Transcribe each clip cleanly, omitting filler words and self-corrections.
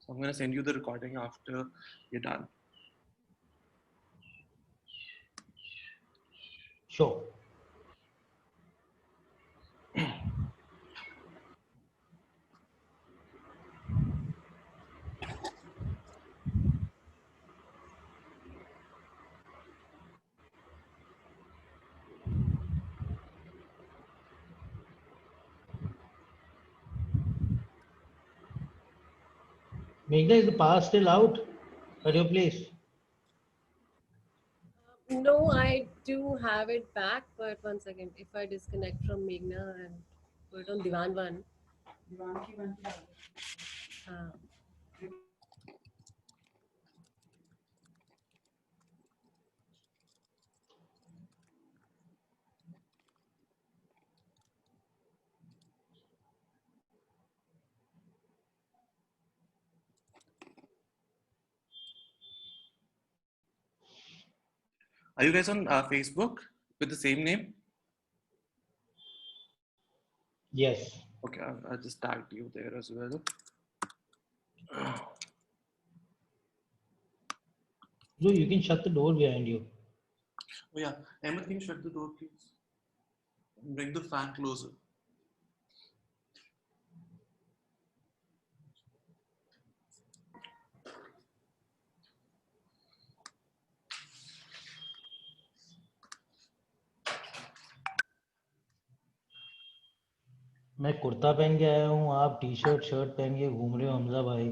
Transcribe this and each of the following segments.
So I'm going to send you the recording after you're done. Sure. Meghna, is the power still out at your place? No, I do have it back, but one second. If I disconnect from Meghna and put it on Divan 1. Uh, Are you guys on Facebook with the same name? Yes. Okay, I'll just tag you there as well. So you can shut the door behind you. Oh yeah, Emma, can you shut the door, please? Bring the fan closer. मैं कुर्ता पहन के आया हूँ, आप T shirt shirt पहन के घूम रहे हो हमजा भाई.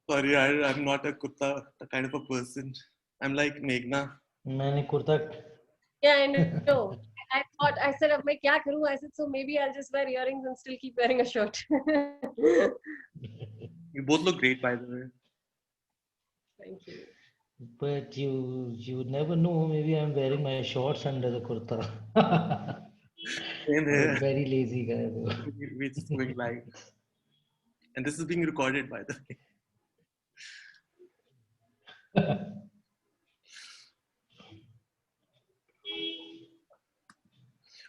Sorry, I'm not a kutta kind of a person. I'm like Meghna. मैंने kurta. yeah, I know. I thought, I said, अब मैं क्या करूँ? I said, so maybe I'll just wear earrings and still keep wearing a shirt. You both look great, by the way. Thank you. But you never know. Maybe I'm wearing my shorts under the kurta. Same I'm a here. very lazy guy though. We're just going live. And this is being recorded, by the way.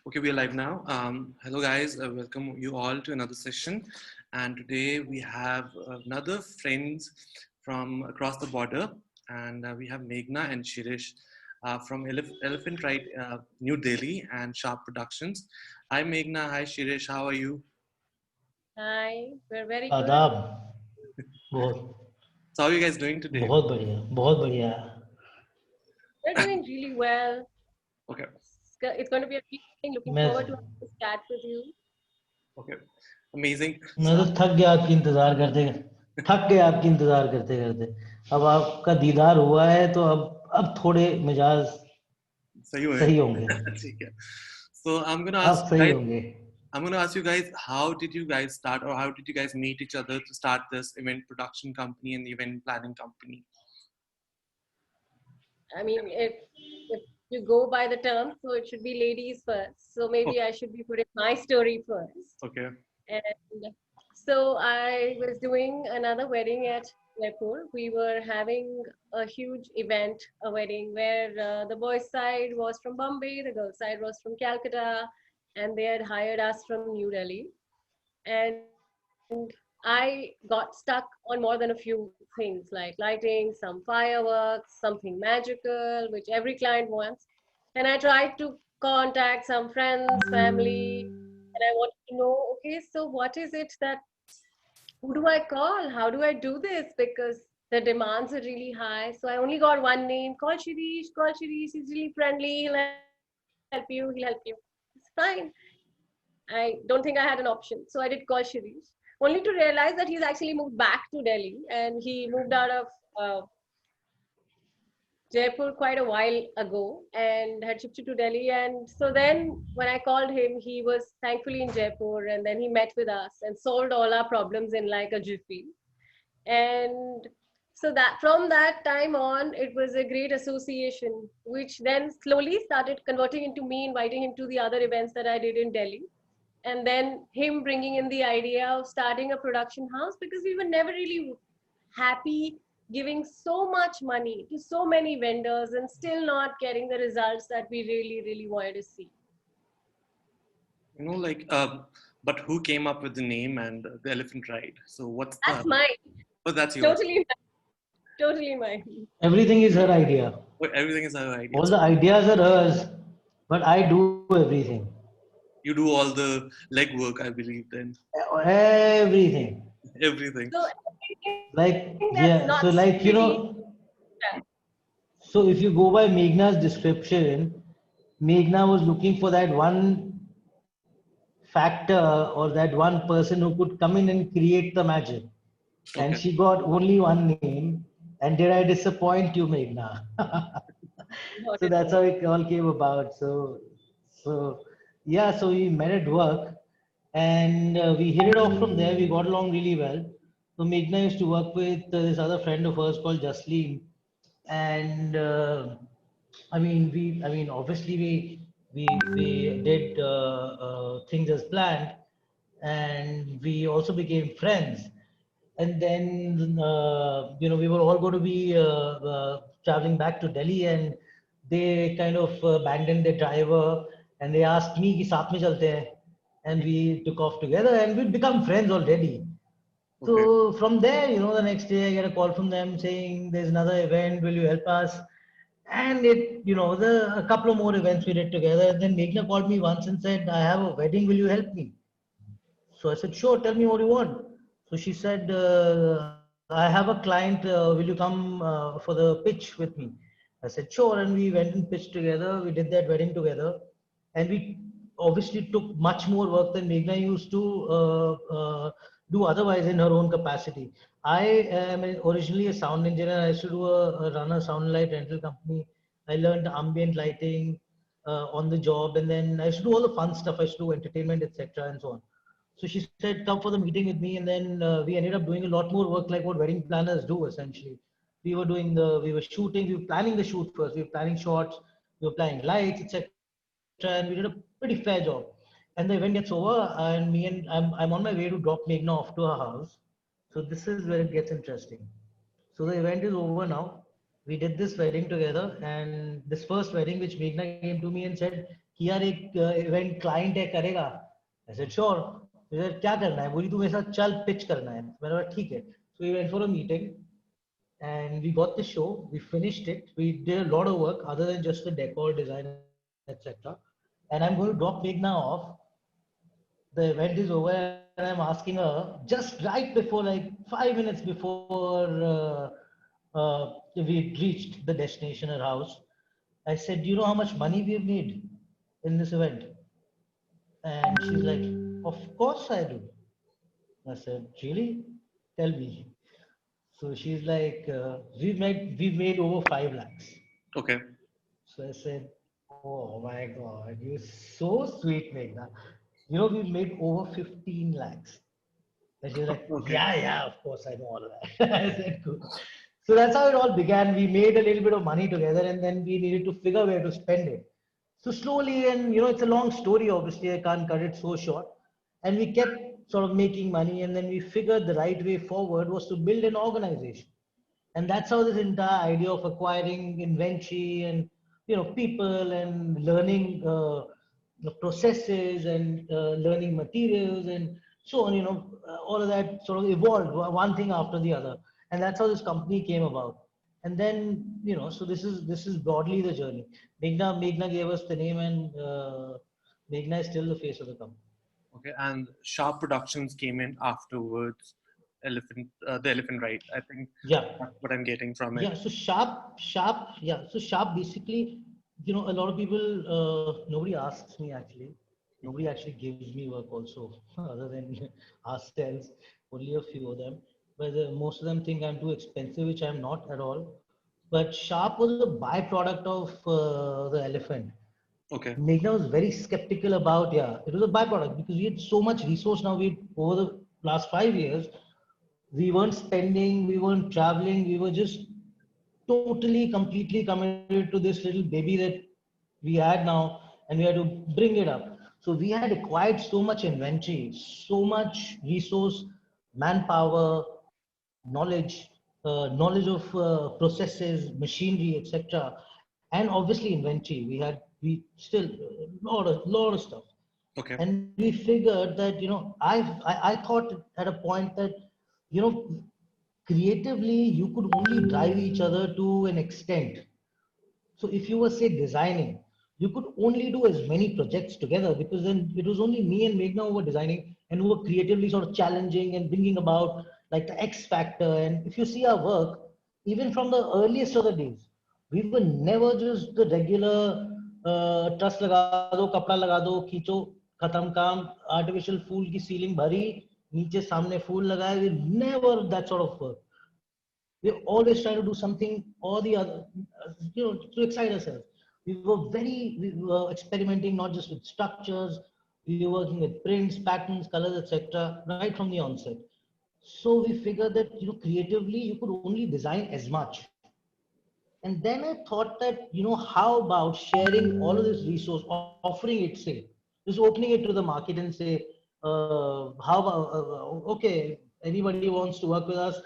Okay, we are live now. Hello, guys. Welcome you all to another session. And today we have another friends from across the border. And we have Meghna and Shirish from Elephant Ride, New Delhi and Sharp Productions. Hi, Meghna. Hi, Shirish. How are you? Hi, we're very good. आदाब. बहुत So how are you guys doing today? बहुत बढ़िया, बहुत बढ़िया. We're doing really well. Okay. It's going to be a great thing. Looking मैं forward to having this chat with you. Okay. Amazing. मैं तो थक गया आपकी इंतजार करते करते. अब आपका दीदार हुआ है तो अब थोड़े मिजाज सही होंगे. ठीक है. So I'm gonna अब ask you सही guys. होंगे. I'm going to ask you guys, how did you guys start or how did you guys meet each other to start this event production company and event planning company? I mean, if you go by the term, so it should be ladies first. So maybe I should be putting my story first. Okay. And so I was doing another wedding at Jaipur. We were having a huge event, a wedding where the boys' side was from Bombay, the girls' side was from Calcutta, and they had hired us from New Delhi. And I got stuck on more than a few things like lighting, some fireworks, something magical, which every client wants. And I tried to contact some friends, family, and I wanted to know, okay, so what is it that, who do I call? How do I do this? Because the demands are really high. So I only got one name, call Shirish, he's really friendly, he'll help you. It's fine. I don't think I had an option. So I did call Shirish, only to realize that he's actually moved back to Delhi and he moved out of Jaipur quite a while ago and had shifted to Delhi. And so then when I called him, he was thankfully in Jaipur and then he met with us and solved all our problems in like a jiffy. And so that from that time on, it was a great association, which then slowly started converting into me inviting him to the other events that I did in Delhi. And then him bringing in the idea of starting a production house because we were never really happy giving so much money to so many vendors and still not getting the results that we really wanted to see. You know, like But who came up with the name and the elephant ride? So what's That's the? mine. Oh, that's yours. Totally mine. Totally mine. Everything is her idea. Everything is our idea. All So the ideas are hers, but I do everything. you do all the legwork, I believe. Then Everything. everything. So Like, everything that's yeah, so not like, pretty. Yeah. so if you go by Meghna's description, Meghna was looking for that one factor or that one person who could come in and create the magic. And Okay. she got only one name. And did I disappoint you, Meghna? Not So at that's all. how it all came about. So yeah, so we met at work and we hit it off from there. We got along really well. So Meghna used to work with this other friend of hers called Jasleen, and obviously we did things as planned, and we also became friends. And then we were all going to be traveling back to Delhi, and they kind of abandoned their driver, and they asked me कि साथ में चलते हैं, and we took off together, and we'd become friends already. Okay. So from there, the next day I get a call from them saying there's another event, will you help us? And a couple of more events we did together. And then Meghna called me once and said, I have a wedding, will you help me? So I said, sure, tell me what you want. So she said, I have a client, will you come for the pitch with me? I said, sure. And we went and pitched together. We did that wedding together. And we obviously took much more work than Meghna used to do otherwise in her own capacity. I am originally a sound engineer. I used to run a sound light rental company. I learned ambient lighting on the job. And then I used to do all the fun stuff. I used to do entertainment, etc. and so on. So she said, come for the meeting with me. And then we ended up doing a lot more work like what wedding planners do essentially. We were shooting, we were planning the shoot first. We were planning shots, we were planning lights, etc. And we did a pretty fair job. And the event gets over and I'm on my way to drop Meghna off to her house. So this is where it gets interesting. So the event is over now. We did this wedding together, and this first wedding, which Meghna came to me and said, "कि यार एक event client है करेगा?" I said, "Sure." He said, "क्या करना है?" बोली तू मेरे साथ चल pitch करना है. मैंने बोला ठीक है. So we went for a meeting, and we got the show. We finished it. We did a lot of work other than just the decor design, etc. And I'm going to drop Meghna off. The event is over, and I'm asking her just right before, like 5 minutes before we reached the destination, her house. I said, "Do you know how much money we have made in this event?" And she's like, "Of course I do." I said, "Really? Tell me." So she's like, we've made over 5 lakhs. Okay. So I said, "Oh my God, you're so sweet, Meghna. We made over 15 lakhs." And she was like, Okay. yeah, yeah, of course, I know all of that. I said, cool. So that's how it all began. We made a little bit of money together and then we needed to figure where to spend it. So slowly, and it's a long story, obviously, I can't cut it so short. And we kept sort of making money, and then we figured the right way forward was to build an organization. And that's how this entire idea of acquiring inventory and people and learning the processes and learning materials and so on, all of that sort of evolved one thing after the other. And that's how this company came about. And then so this is broadly the journey. Meghna gave us the name, and Meghna is still the face of the company. Okay. And Sharp Productions came in afterwards. The elephant ride. I think Yeah. that's what I'm getting from it. Yeah, so sharp, yeah. So sharp basically, a lot of people, nobody asks me actually. Nobody actually gives me work also, other than ourselves, only a few of them. But most of them think I'm too expensive, which I'm not at all. But sharp was a byproduct of the elephant. Okay. Meghna was very skeptical about, yeah, it was a byproduct because we had so much resource now. Over the last 5 years, we weren't spending, we weren't traveling, we were just totally, completely committed to this little baby that we had now, and we had to bring it up. So we had acquired so much inventory, so much resource, manpower, knowledge of processes, machinery, etc., and obviously inventory. We still a lot of stuff. Okay. And we figured that, I thought at a point that, creatively you could only drive each other to an extent. So if you were, say, designing, you could only do as many projects together, because then it was only me and Meghna who were designing and who were creatively sort of challenging and bringing about like the X factor. And if you see our work, even from the earliest of the days, we were never just the regular truss लगा दो, कपड़ा लगा दो, खींचो, खत्म काम, artificial फूल की ceiling भरी, नीचे सामने फूल लगाए. We never that sort of work. We're always trying to do something or the other, to excite ourselves. We were experimenting not just with structures, we were working with prints, patterns, colors, etc. right from the onset. So we figured that, creatively you could only design as much. And then I thought that, how about sharing all of this resource, offering it, say, just opening it to the market and say, how about, okay, anybody wants to work with us,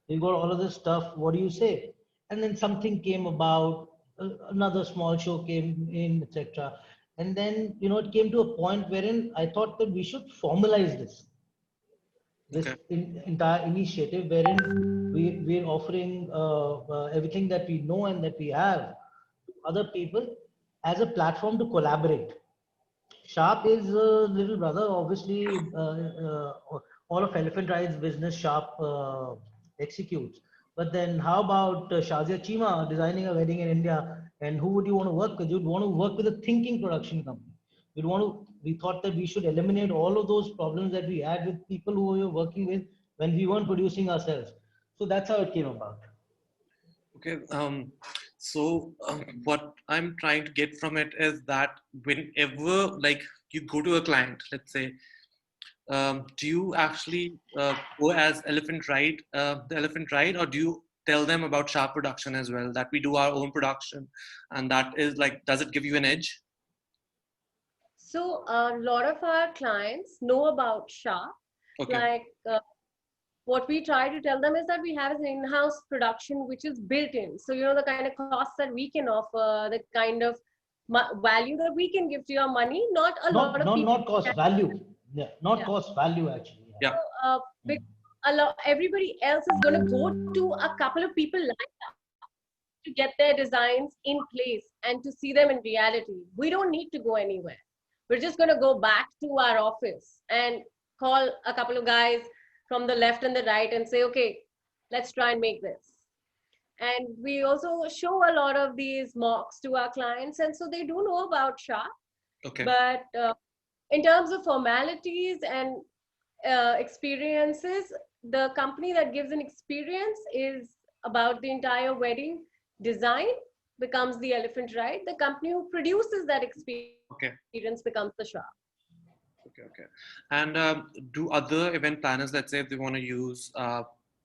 we got all of this stuff, what do you say? And then something came about, another small show came in, etc. And then, it came to a point wherein I thought that we should formalize this Okay. entire initiative, wherein we're offering everything that we know and that we have to other people as a platform to collaborate. Sharp is a little brother, obviously. All of Elephant Ride's business Sharp executes. But then, how about Shazia Chima designing a wedding in India? And who would you want to work with? You'd want to work with a thinking production company. We'd want to. We thought that we should eliminate all of those problems that we had with people who we were working with when we weren't producing ourselves. So that's how it came about. Okay. So what I'm trying to get from it is that whenever like you go to a client, let's say, do you actually go as the Elephant Ride, or do you tell them about Sharp production as well, that we do our own production, and that is like, does it give you an edge? So a lot of our clients know about Sharp. Okay. Like what we try to tell them is that we have an in-house production which is built in. So the kind of costs that we can offer, the kind of value that we can give to your money. Not a lot of people. Not cost, can. value. Yeah, not Yeah. cost, value actually. Yeah. So, everybody else is going to go to a couple of people lined up to get their designs in place and to see them in reality. We don't need to go anywhere. We're just going to go back to our office and call a couple of guys from the left and the right and say, okay, let's try and make this. And we also show a lot of these mocks to our clients, and so they do know about Sharp. Okay. But in terms of formalities and experiences, the company that gives an experience is about the entire wedding design becomes the Elephant Ride. The company who produces that experience becomes the Sharp. Okay. And do other event planners, let's say if they want to use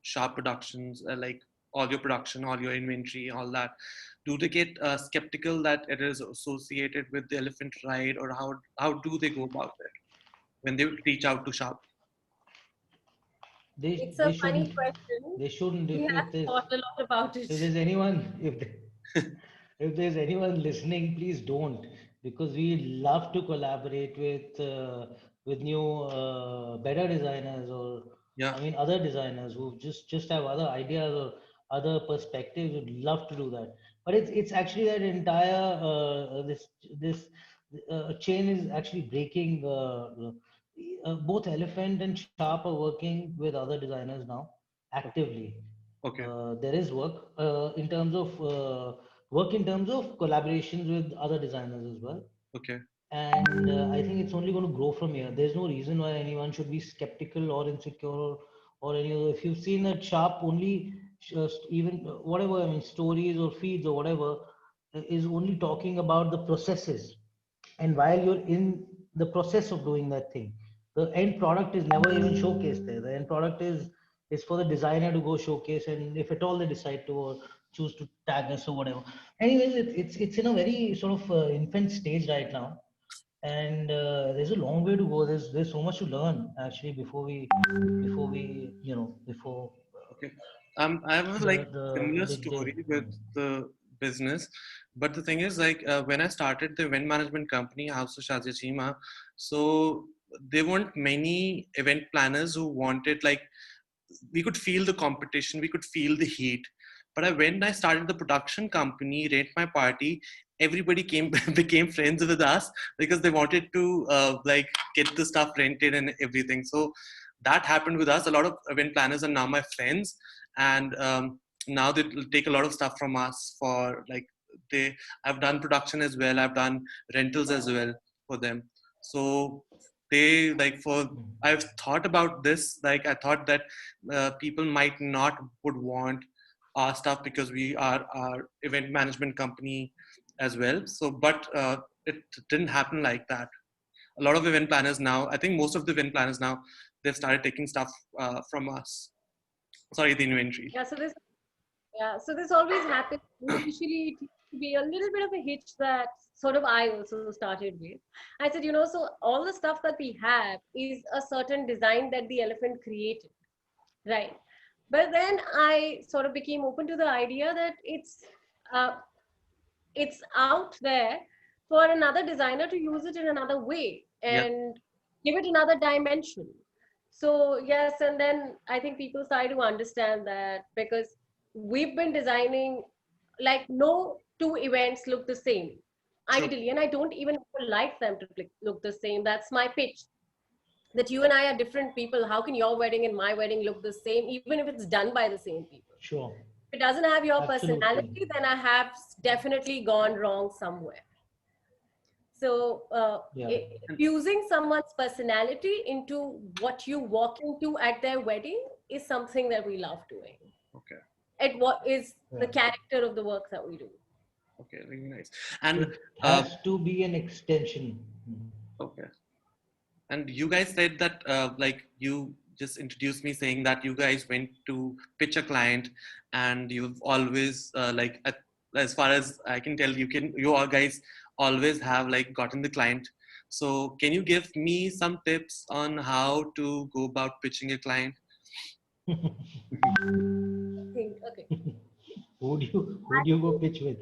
Sharp Productions, like all your production, all your inventory, all that, do they get skeptical that it is associated with the Elephant Ride, or how do they go about it when they reach out to Sharp? It's a funny question. They shouldn't. We have thought a lot about it. If there's anyone, if there's anyone listening, please don't, because we love to collaborate with new better designers, or other designers who just have other ideas or other perspectives. Would love to do that. But it's actually that entire this chain is actually breaking. Both Elephant and Sharp are working with other designers now actively. Okay. There is work in terms of collaborations with other designers as well. Okay. And I think it's only going to grow from here. There's no reason why anyone should be skeptical or insecure or any other. If you've seen that Sharp only just even whatever, stories or feeds or whatever, is only talking about the processes. And while you're in the process of doing that thing, the end product is never even showcased there. The end product is for the designer to go showcase, and if at all they decide to, or choose to tag us or whatever. Anyways, it's in a very sort of infant stage right now, and there's a long way to go. There's so much to learn actually before we Okay. I have a like similar story with the business. But the thing is, like, when I started the event management company, House of Shazia Chima, so there weren't many event planners who wanted, like, we could feel the competition, we could feel the heat. But when I started the production company, Rent My Party, everybody came became friends with us because they wanted to like get the stuff rented and everything. So that happened with us. A lot of event planners are now my friends, and now they take a lot of stuff from us for like they. I've done production as well. I've done rentals as well for them. So they like for I've thought about this. Like I thought that people might not would want our stuff because we are our event management company as well. So, but it didn't happen like that. A lot of event planners now, I think most of the event planners now, they've started taking stuff from us. Sorry, the inventory. So this always happens. Initially, it used to be a little bit of a hitch that sort of I also started with. I said, so all the stuff that we have is a certain design that the elephant created, right? But then I sort of became open to the idea that uh, it's out there for another designer to use it in another way Yeah, and give it another dimension. So yes, and then I think people started to understand that because we've been designing, like, no two events look the same true. ideally, and I don't even like them to look the same. That's my pitch, that you and I are different people. How can your wedding and my wedding look the same, even if it's done by the same people? Sure. If it doesn't have your Absolutely. personality, then I have definitely gone wrong somewhere. So Yeah. fusing someone's personality into what you walk into at their wedding is something that we love doing. Okay. At what is the Yeah. character of the work that we do. Okay, really nice. And It has to be an extension. okay. And you guys said that like you just introduced me saying that you guys went to pitch a client, and you've always like as far as I can tell, you all guys always have like gotten the client. So can you give me some tips on how to go about pitching a client? Okay. Who do you go pitch with?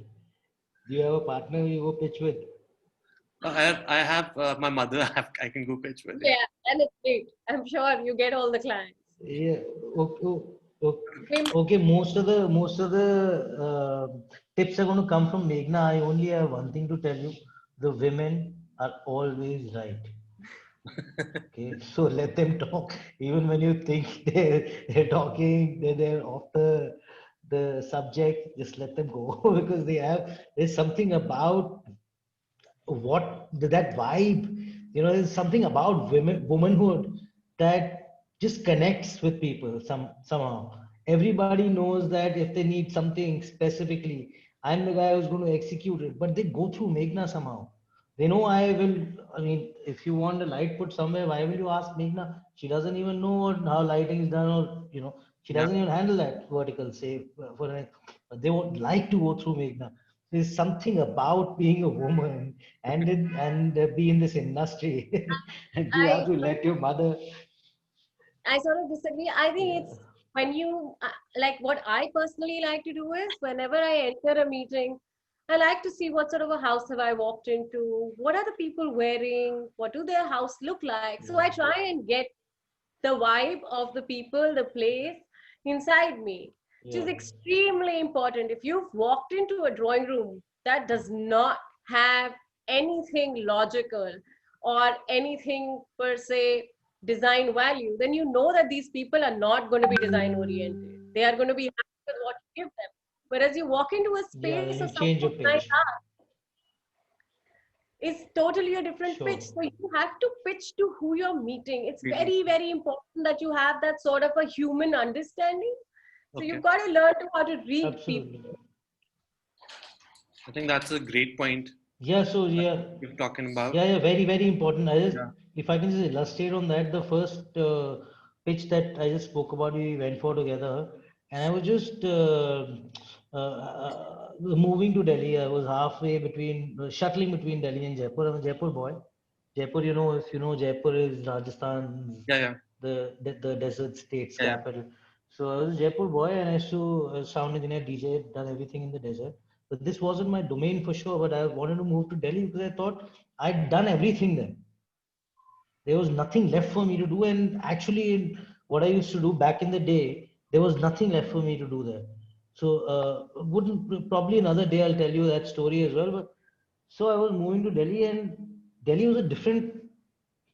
Do you have a partner you go pitch with? I have my mother. I can go pitch with. Yeah, and it's great. I'm sure you get all the clients. Yeah. Same. Okay. Most of the tips are going to come from Meghna. I only have one thing to tell you: the women are always right. Okay, so let them talk. Even when you think they're talking, they're off the subject. Just let them go because there's something about that vibe. There's something about womanhood that just connects with people somehow. Everybody knows that if they need something specifically, I'm the guy who's going to execute it, but they go through Meghna somehow. They know I will. I mean, if you want a light put somewhere, why will you ask Meghna? She doesn't even know how lighting is done, or she Yeah. doesn't even handle that vertical. Say but they would like to go through Meghna. There's something about being a woman and be in this industry, and you have I to let your mother. I sort of disagree. I think Yeah. it's when you like, what I personally like to do is whenever I enter a meeting, I like to see what sort of a house have I walked into, what are the people wearing, what do their house look like. So I try and get the vibe of the people, the place inside me, which is Yeah. extremely important. If you've walked into a drawing room that does not have anything logical or anything per se design value, then you know that these people are not going to be design oriented. They are going to be happy with what you give them. Whereas you walk into a Yeah, space then or you change your something like pitch. that, it's totally a different pitch. Sure. So you have to pitch to who you're meeting. It's Really? very, very important that you have that sort of a human understanding. So Okay. you've got to learn to how to read people. Absolutely. I think that's a great point Yeah. So yeah. you're talking about. Yeah, very, very important. Yeah. If I can just illustrate on that, the first pitch that I just spoke about, we went for together, and I was just moving to Delhi. I was halfway between, shuttling between Delhi and Jaipur. I'm a Jaipur boy. Jaipur, if you know, Jaipur is Rajasthan's Yeah. Yeah. the desert state's Yeah. capital. So I was a Jaipur boy, and I used to sound engineer, DJ, done everything in the desert. but this wasn't my domain for sure. But I wanted to move to Delhi because I thought I'd done everything there. There was nothing left for me to do. And actually, what I used to do back in the day, there was nothing left for me to do there. So, wouldn't probably another day I'll tell you that story as well. But so I was moving to Delhi, and Delhi was a different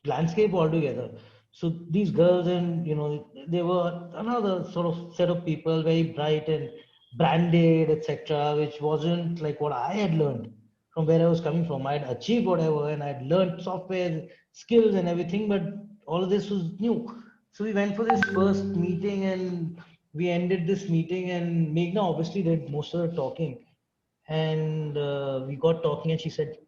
landscape altogether. So these girls, and they were another sort of set of people, very bright and branded, etc., which wasn't like what I had learned from where I was coming from. I'd achieved whatever, and I'd learned software skills and everything, but all of this was new. So we went for this first meeting, and we ended this meeting, and Meghna obviously did most of the talking. And we got talking, and she said,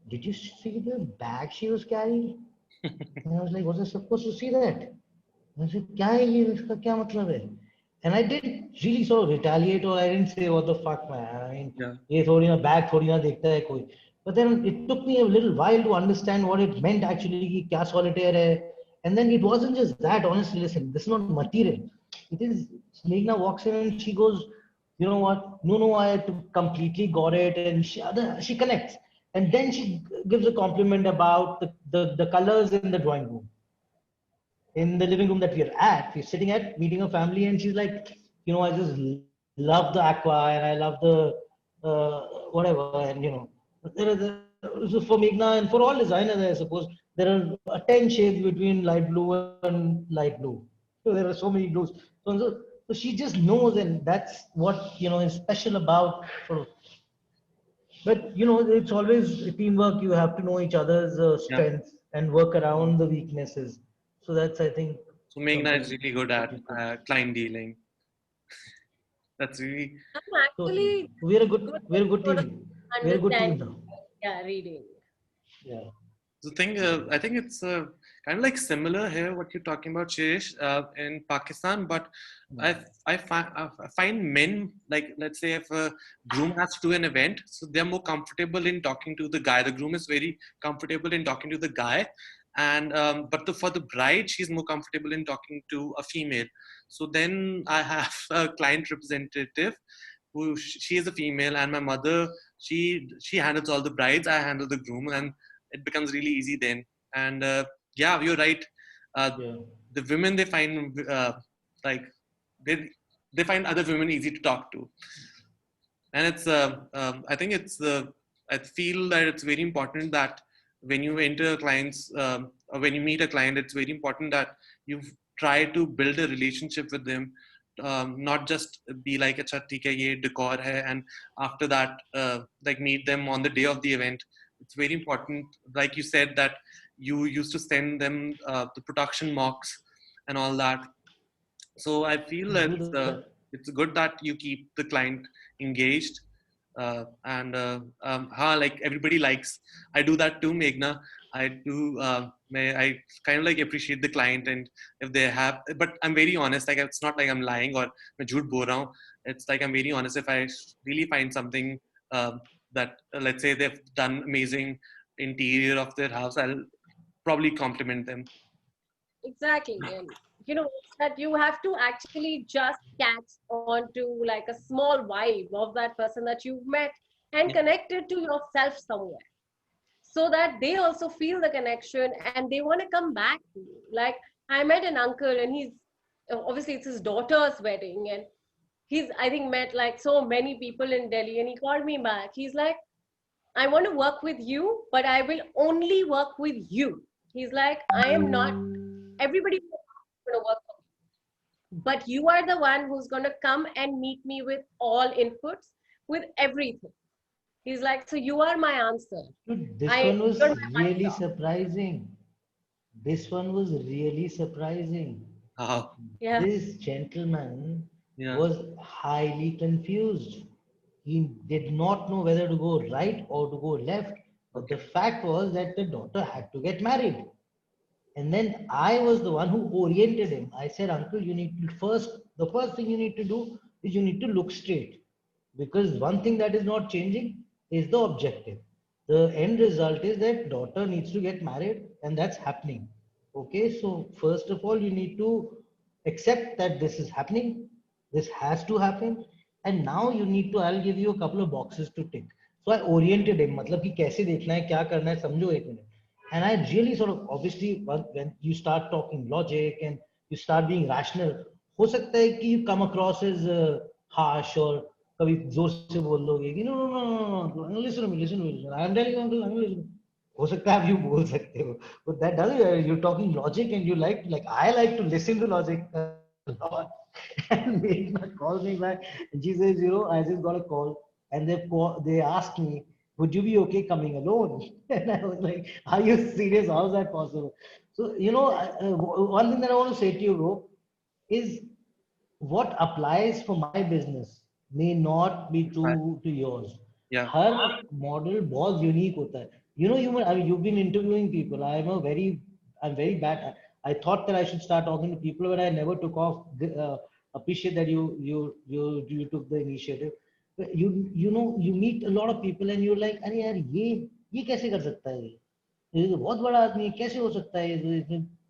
"Did you see the bag she was carrying?" And I was like, "Was I supposed to see that?" I said, "क्या है ये इसका क्या मतलब है?" And I didn't really sort of retaliate, or I didn't say, "What the fuck, man? I mean, Yeah. ये थोड़ी ना bag थोड़ी ना देखता है कोई." But then it took me a little while to understand what it meant actually कि क्या solitaire है. And then it wasn't just that. Honestly, listen, this is not material. It is. Meghna walks in and she goes, "You know what? No, I completely got it." And she connects. And then she gives a compliment about the colors in the drawing room, in the living room that we're at. We're sitting at meeting a family, and she's like, "I just love the aqua, and I love the whatever." And there are so for Meghna and for all designers, I suppose there are 10 shades between light blue and light blue. So there are so many blues. So she just knows, and that's what is special about sort of. But it's always teamwork. You have to know each other's Yeah. strengths and work around the weaknesses. So that's, I think, So Meghna is something really good that at you could. client dealing. That's really I'm Totally. actually good We're a at good sort of team. We're a good team understanding, now. yeah, reading. Yeah. the thing. I think it's kind of like similar here what you're talking about, Shirish, in Pakistan. But I I find men, like, let's say if a groom has to do an event, so they're more comfortable in talking to the guy. The groom is very comfortable in talking to the guy, and but for the bride, she's more comfortable in talking to a female. So then I have a client representative who she is a female, and my mother, she handles all the brides, I handle the groom, and it becomes really easy then. And yeah, you're right. uh, Yeah. the women, they find like they they find other women easy to talk to. And it's I think it's I feel that it's very important that when you enter a client's or when you meet a client, it's very important that you try to build a relationship with them, not just be like acha theek hai ye decor hai, and after that like meet them on the day of the event. It's very important, like you said, that you used to send them the production mocks and all that. So I feel We that do that. it's good that you keep the client engaged. And like everybody likes, I do that too, Meghna. I do. I kind of like appreciate the client, and if they have, but I'm very honest. Like, it's not like I'm lying or मैं झूठ बोल रहा हूँ. It's like I'm very honest. If I really find something that let's say they've done amazing interior of their house, I'll probably compliment them. Exactly. And that you have to actually just catch on to like a small vibe of that person that you've met and Yeah. connected to yourself somewhere, so that they also feel the connection and they want to come back to you. Like, I met an uncle, and he's obviously it's his daughter's wedding, and he's, I think, met like so many people in Delhi, and he called me back. He's like, "I want to work with you, but I will only work with you." He's like, "I am not, everybody going to work for me, but you are the one who's going to come and meet me with all inputs, with everything." He's like, "So you are my answer. Dude, this one You're was my one really stop." surprising. This one was really surprising. Yeah. This gentleman Yeah. was highly confused. He did not know whether to go right or to go left. But Okay. the fact was that the daughter had to get married. And then I was the one who oriented him. I said, "Uncle, you need to the first thing you need to do is you need to look straight. Because one thing that is not changing is the objective. The end result is that daughter needs to get married, and that's happening. Okay, so first of all, you need to accept that this is happening. This has to happen. and now you need to, I'll give you a couple of boxes to tick. So I oriented him, मतलब कि कैसे देखना है, क्या करना है, समझो एक minute. And I really sort of, obviously, when you start talking logic and you start being rational, हो सकता है कि you come across as harsh, or कभी जोर से बोल दोगे कि no no no no no no, listen to me, listen to me, I am telling you, I'm listening. हो सकता है आप you बोल सकते हो, but that doesn't, you're talking logic and you like I like to listen to logic a lot. And Meghna calls me back and she says, you know, I just got a call and they asked me, would you be okay coming alone? And I was like, are you serious? How is that possible? So, you know, one thing that I want to say to you, bro, is what applies for my business may not be Right. true to yours. Yeah. Her model बहुत unique होता है. You know, I mean, you've been interviewing people. I'm very bad. I thought that I should start talking to people, but I never took off. Appreciate that you took the initiative. But you know, you meet a lot of people and you're like, अरे यार ये कैसे कर सकता है ये तो बहुत बड़ा आदमी है, कैसे हो सकता है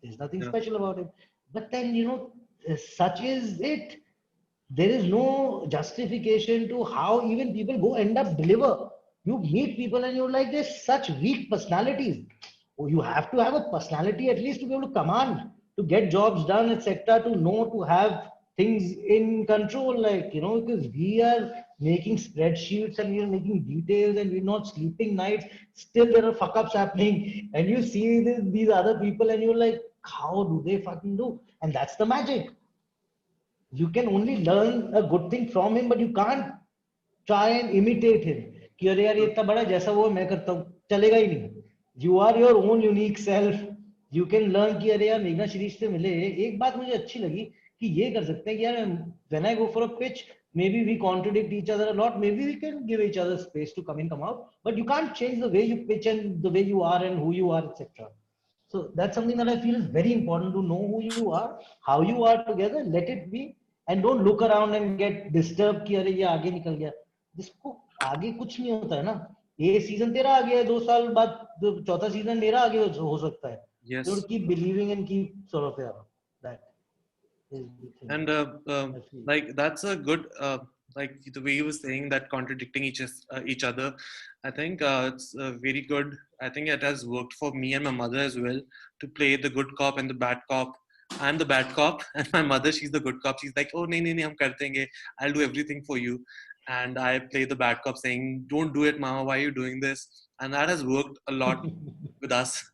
there's nothing Yeah. special about it. But then, you know, such is it. There is no justification to how even people go end up deliver. You meet people and you're like, there's such weak personalities. Oh, you have to have a personality at least to be able to command, to get jobs done, etc., to know, to have things in control, like, you know, because we are making spreadsheets and we are making details and we're not sleeping nights. Still, there are fuck ups happening, and you see these other people and you're like, how do they fucking do? And that's the magic. You can only learn a good thing from him, but you can't try and imitate him. कि अरे यार ये इतना बड़ा जैसा वो मैं करता हूँ, चलेगा ही नहीं. You are your own unique self. You can learn कि अरे यार मेघना शिरीष से मिले, एक बात मुझे अच्छी लगी कि ये कर सकते हैं कि यार when I go for a pitch, maybe we contradict each other a lot, maybe we can give each other space to come in, come out, but you can't change the way you pitch and the way you are and who you are, etc. So that's something that I feel is very important, to know who you are, how you are together, let it be, and don't look around and get disturbed कि अरे ये आगे निकल गया. जिसको आगे कुछ नहीं होता है ना, ये सीजन तेरा आ गया है, 2 साल बाद चौथा सीजन मेरा आगे हो सकता है. So Yes. keep believing and keep sort of, yeah, that is the thing. And I feel. like that's a good like the way you were saying that contradicting each other. I think it's very good. I think it has worked for me and my mother as well, to play the good cop and the bad cop. I'm the bad cop, and my mother, she's the good cop. She's like, oh nahi nahi nahi, hum kar denge. I'll do everything for you. And I play the bad cop, saying, don't do it, mama. Why are you doing this? And that has worked a lot with us.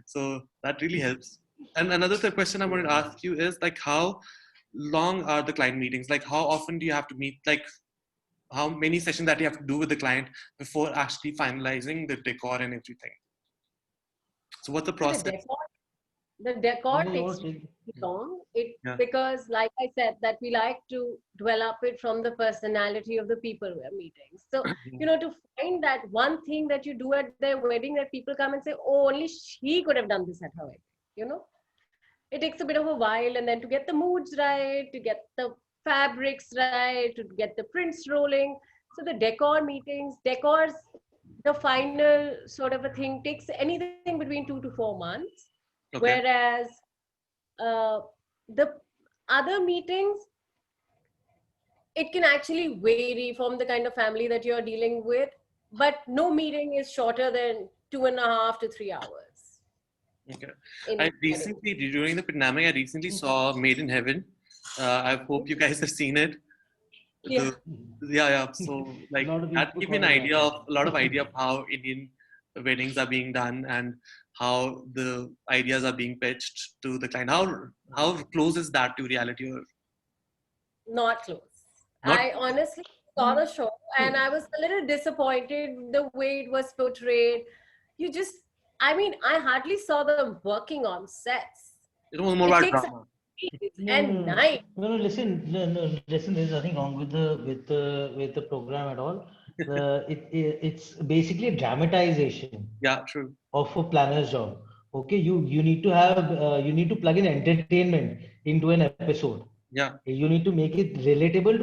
So that really helps. And another question I wanted to ask you is like, how long are the client meetings? Like, how often do you have to meet? Like, how many sessions that you have to do with the client before actually finalizing the decor and everything? So what's the The process? decor No, takes yours long. Yeah. Because, like I said, that we like to develop it from the personality of the people we're meeting. So, you know, to find that one thing that you do at their wedding that people come and say, oh, only she could have done this at her wedding, you know, it takes a bit of a while. And then to get the moods right, to get the fabrics right, to get the prints rolling. So the decors, the final sort of a thing takes anything between 2 to 4 months. Okay. Whereas the other meetings, it can actually vary from the kind of family that you're dealing with, but no meeting is shorter than 2.5 to 3 hours. Okay. in I each wedding. recently, during the pandemic, I recently saw Made in Heaven. I hope you guys have seen it. Yeah. Yeah. So like A lot of that people gave me an call it idea that. of a lot of idea of how Indian weddings are being done and how the ideas are being pitched to the client. How close is that to reality? Or Not close. not? I honestly saw the show and I was a little disappointed the way it was portrayed. I mean, I hardly saw them working on sets. It was more It about takes drama. days No, and nights. listen. There's nothing wrong with the program at all. It's basically a dramatization Yeah, true. of a planner's job. Okay, you need to have you need to plug in entertainment into an episode. Yeah, You need to make it relatable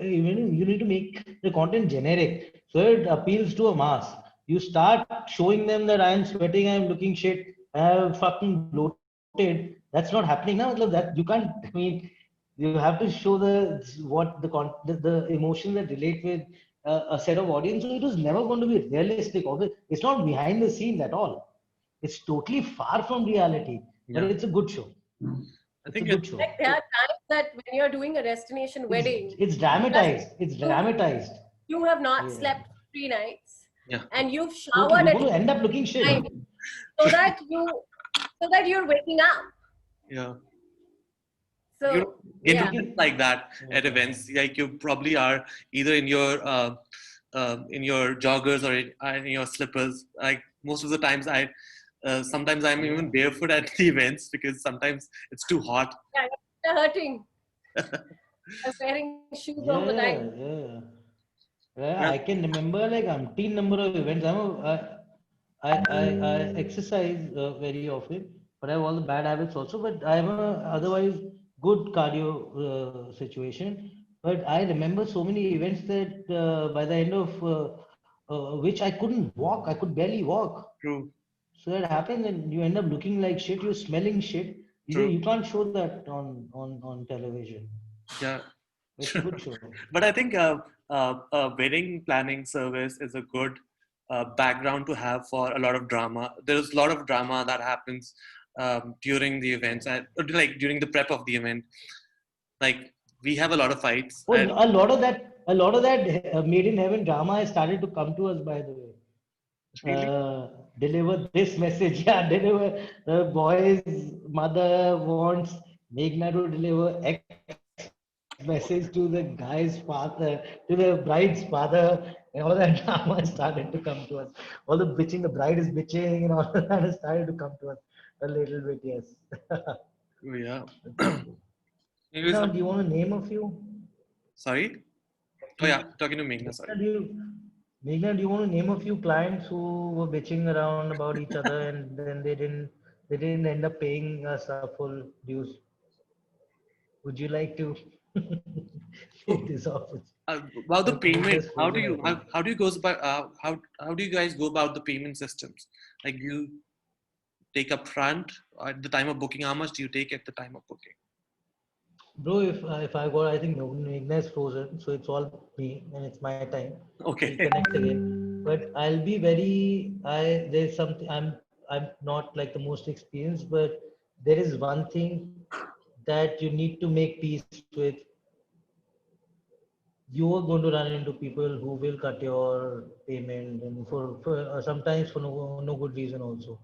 you need to make the content generic so it appeals to a mass. You start showing them that I am sweating, I am looking shit, I have fucking bloated. That's not happening now. That you can't. I mean, You have to show the emotions that relate with a set of audience. So it was never going to be realistic. It's not behind the scenes at all. It's totally far from reality, but Yeah, it's a good show. I It's a think good it's show. Like there are times that when you're doing a destination It's wedding, it's just dramatized. It's you dramatized. you have not Yeah. slept 3 nights yeah, and you've Totally. showered You're at going to end up looking time shit. so that you so that you're waking up. yeah. You So don't get to yeah, Because sit like that at yeah. events. Like you probably are either in your joggers or in your slippers. Like most of the times, sometimes I'm Yeah. even barefoot at the events because sometimes it's too hot. yeah, you're hurting. I'm wearing shoes all the time. Yeah, yeah. Yeah, Yeah, I can remember like umpteen number of events. I exercise very often, but I have all the bad habits also. But I have a otherwise good cardio situation. But I remember so many events that by the end of which I couldn't walk. I could barely walk. true, So that happens, and you end up looking like shit. You're smelling shit. true. You can't show that on television. Yeah, It's a good show. but I think a wedding planning service is a good background to have for a lot of drama. There's a lot of drama that happens during the events, and like during the prep of the event. Like we have a lot of fights. Oh, a lot of that Made in Heaven drama has started to come to us, by the way. Really? Deliver this message. Yeah, deliver. The boy's mother wants Meghna to deliver X message to the guy's father, to the bride's father, and all that drama has started to come to us. All the bitching, the bride is bitching, and all of that has started to come to us a little bit, yes. Yeah. True. Maybe Now, some. do you want to name a few? Sorry. Oh yeah, talking to Meghna. Sorry. Meghna, do you want to name a few clients who were bitching around about each other and then they didn't end up paying us our full dues? Would you like to take this off? About the Okay, payment, just frozen, I think. how do you goes about how do you guys go about the payment systems? Like you take up front at the time of booking. How much do you take at the time of booking? Bro, if I got, I think Meghna is frozen, so it's all me and it's my time. Okay. We'll connect again. But I'll be very. There's something. I'm not like the most experienced, but there is one thing that you need to make peace with. You are going to run into people who will cut your payment and for sometimes for no good reason also.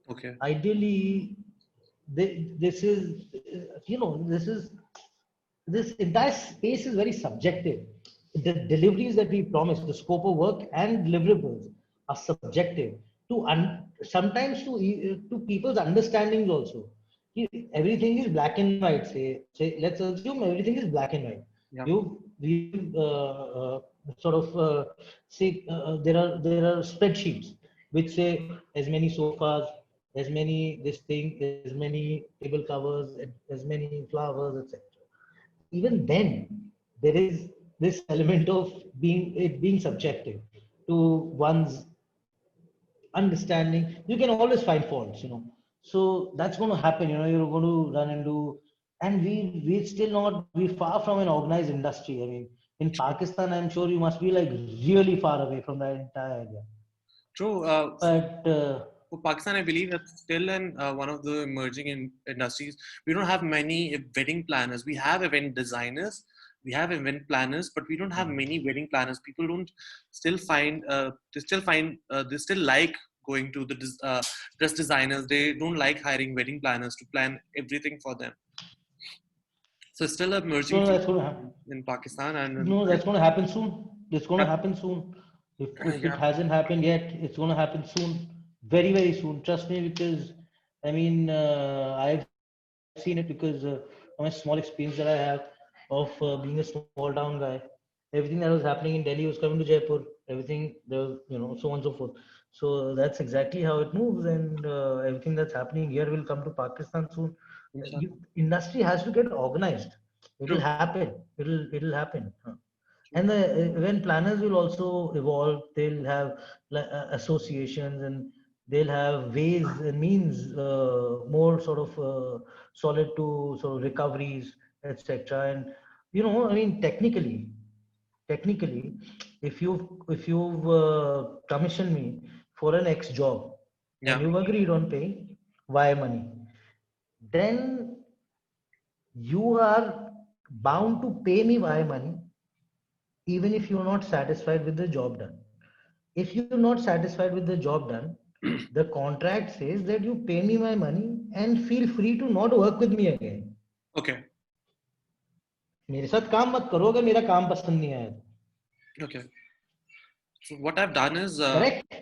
Okay. Ideally, this is this is this entire space is very subjective. The deliveries that we promise, the scope of work and deliverables are subjective sometimes to people's understandings also. Everything is black and white. Let's assume everything is black and white. Yeah. We sort of say there are spreadsheets which say as many sofas, as many this thing, as many table covers, as many flowers, etc. Even then, there is this element of being subjective to one's understanding. You can always find faults, so that's going to happen. You're going to run into, and we're still not, we're far from an organized industry. I mean, in Pakistan, I'm sure you must be like really far away from that entire area. True. But For Pakistan, I believe that's still one of the emerging industries. We don't have many wedding planners. We have event designers, we have event planners, but we don't have many wedding planners. People don't still find they still like going to the dress designers. They don't like hiring wedding planners to plan everything for them. So it's still an emerging so field that's going to happen. in Pakistan, and No, that's going to happen soon. It's going to yeah, happen soon. If it yeah, hasn't happened yet, it's going to happen soon. Very, very soon. Trust me, because I mean, I've seen it because from a small experience that I have of being a small town guy. Everything that was happening in Delhi was coming to Jaipur. Everything there was, so on and so forth. So that's exactly how it moves, and everything that's happening here will come to Pakistan soon. Industry has to get organized. It'll true, happen. It'll happen. And true. the event planners will also evolve. They'll have associations, and they'll have ways and means more sort of solid to sort of recoveries etc. And I mean, technically, if you've commissioned me for an X job and Yeah. you've agreed on paying Y money, then you are bound to pay me Y money even if you're not satisfied with the job done. If you're not satisfied with the job done, the contract says that you pay me my money and feel free to not work with me again. Okay. मेरे साथ काम मत करो अगर मेरा काम पसंद नहीं आया तो. Okay. So what I've done is Correct?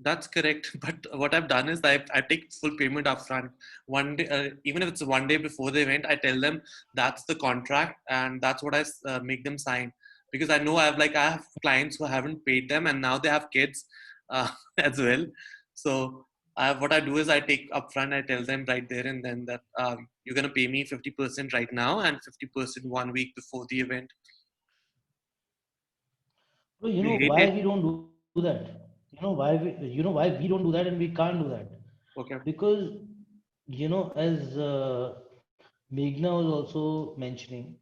that's correct. But what I've done is I take full payment upfront. One day, even if it's one day before the event, I tell them that's the contract and that's what I make them sign. Because I know I have clients who haven't paid them and now they have kids as well. So what I do is I take upfront. I tell them right there and then that you're gonna pay me 50% right now and 50% 1 week before the event. So You hate why it? we don't do that? Why we don't do that and we can't do that? Okay. Because as Meghna was also mentioning,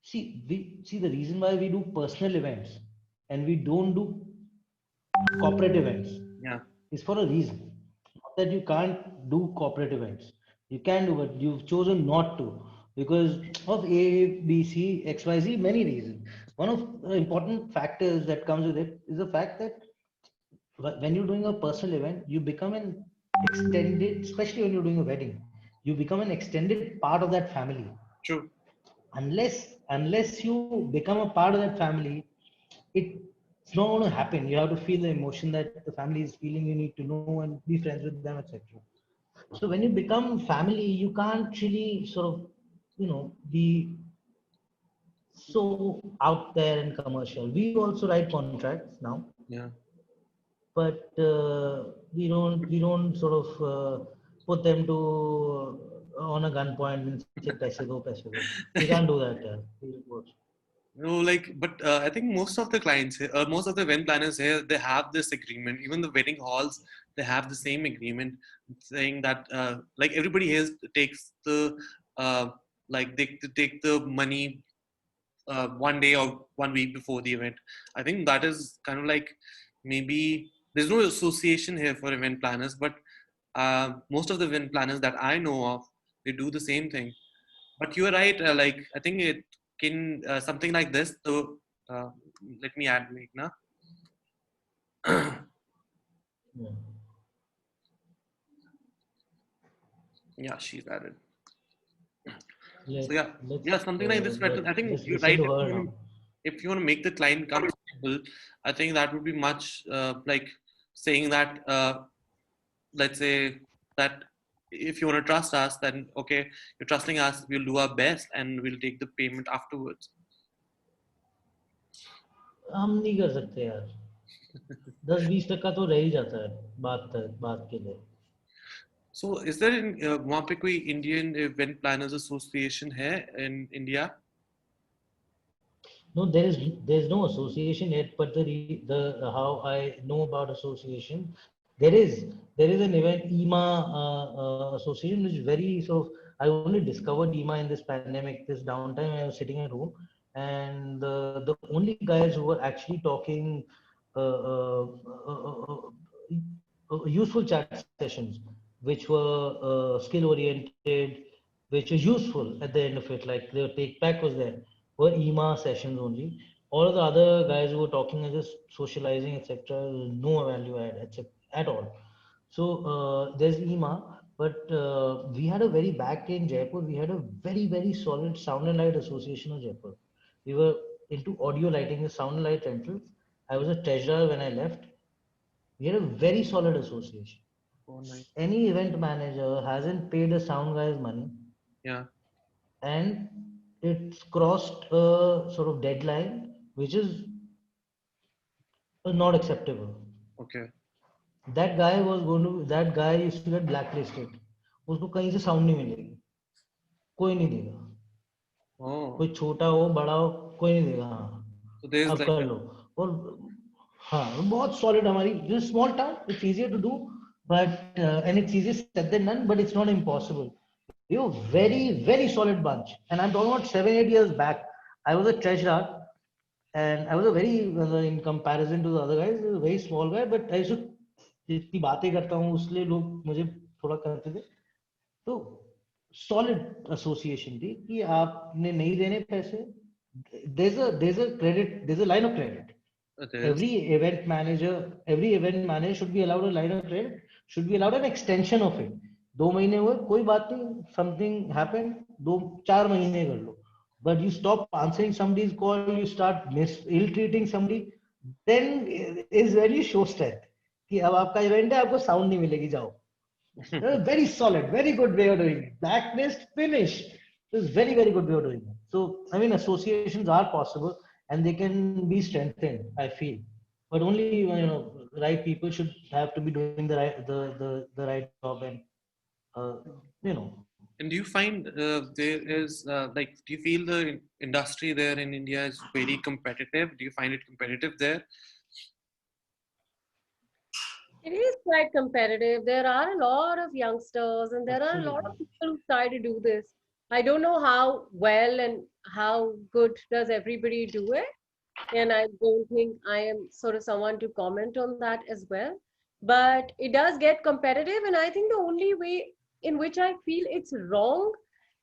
see the reason why we do personal events and we don't do corporate events Yeah. is for a reason. Not that you can't do corporate events. You can do, but you've chosen not to because of A, B, C, X, Y, Z, many reasons. One of the important factors that comes with it is the fact that when you're doing a personal event, you become an extended, especially when you're doing a wedding, you become an extended part of that family. True. Unless you become a part of that family, it's not going to happen. You have to feel the emotion that the family is feeling. You need to know and be friends with them, etc. So when you become family, you can't really sort of be so out there and commercial. We also write contracts now, Yeah. but we don't sort of put them to on a gunpoint and say paise do, paise do. We can't do that. No, but I think most of the clients, most of the event planners here, they have this agreement. Even the wedding halls, they have the same agreement, saying that everybody here takes uh, they take the money 1 day or 1 week before the event. I think that is kind of maybe there's no association here for event planners, but most of the event planners that I know of, they do the same thing. But you're right. I think it can something like this. So let me add Meghna. Yeah. Yeah, she's added. So Let, yeah, something like this. I think let's you're listen right. to her now. If you want to make the client comfortable, I think that would be much like saying that. Let's say that if you want to trust us, then okay, you're trusting us. We'll do our best and we'll take the payment afterwards. हम नहीं कर सकते यार 10-20% तो रह ही जाता है बात के लिए. So is there in वहाँ पे कोई Indian Event Planners Association है in India? No, there's no association yet, but the how I know about association, there is an event EMA association which is very sort of. I only discovered EMA in this pandemic, this downtime. I was sitting at home, and the only guys who were actually talking uh, uh, uh, uh, useful chat sessions, which were skill oriented, which were useful at the end of it, like the take back was there, were EMA sessions only. All of the other guys who were talking and just socializing, etc., no value add at all. So there's EMA, but we had a very back in Jaipur. We had a very solid sound and light association of Jaipur. We were into audio lighting, the sound and light rentals. I was a treasurer when I left. We had a very solid association. Oh, nice. Any event manager hasn't paid a sound guy's money Yeah. and it's crossed a sort of deadline which is not acceptable. Okay. That guy used to get blacklisted. उसको कहीं से sound नहीं मिलेगी, कोई नहीं देगा, Oh. कोई छोटा हो बड़ा हो कोई नहीं देगा. हाँ So there's अब कर लो. और हाँ बहुत सॉलिड हमारी जो small town, it's easier to do, but and it's easier said than done, but it's not impossible. We were very, very solid bunch. And I'm talking about 7, 8 years back. I was a treasurer and I was a very, in comparison to the other guys, a very small guy, but I used to, जितनी बातें करता हूँ उसलिए लोग मुझे थोड़ा करते थे. तो सॉलिड एसोसिएशन थी कि आपने नहीं देने पैसे. there's a credit, there's a line of credit. It is. Every event manager should be allowed a line of credit, should be allowed an extension of it. 2 महीने हुए कोई बात नहीं, something happened, 4 महीने कर लो. But you stop answering somebody's call, you start ill-treating somebody, then is when you show strength. कि अब आपका event है, आपको sound नहीं मिलेगी, जाओ. Very solid, very good way of doing it. Blacklist, finish. It's very, very good way of doing it. So, I mean, associations are possible and they can be strengthened, I feel. But only, right people should have to be doing the right job and, you know. And do you find there is do you feel the industry there in India is very competitive? Do you find it competitive there? It is quite competitive. There are a lot of youngsters and there are a lot of people who try to do this. I don't know how well and how good does everybody do it. And I don't think I am sort of someone to comment on that as well. But it does get competitive. And I think the only way in which I feel it's wrong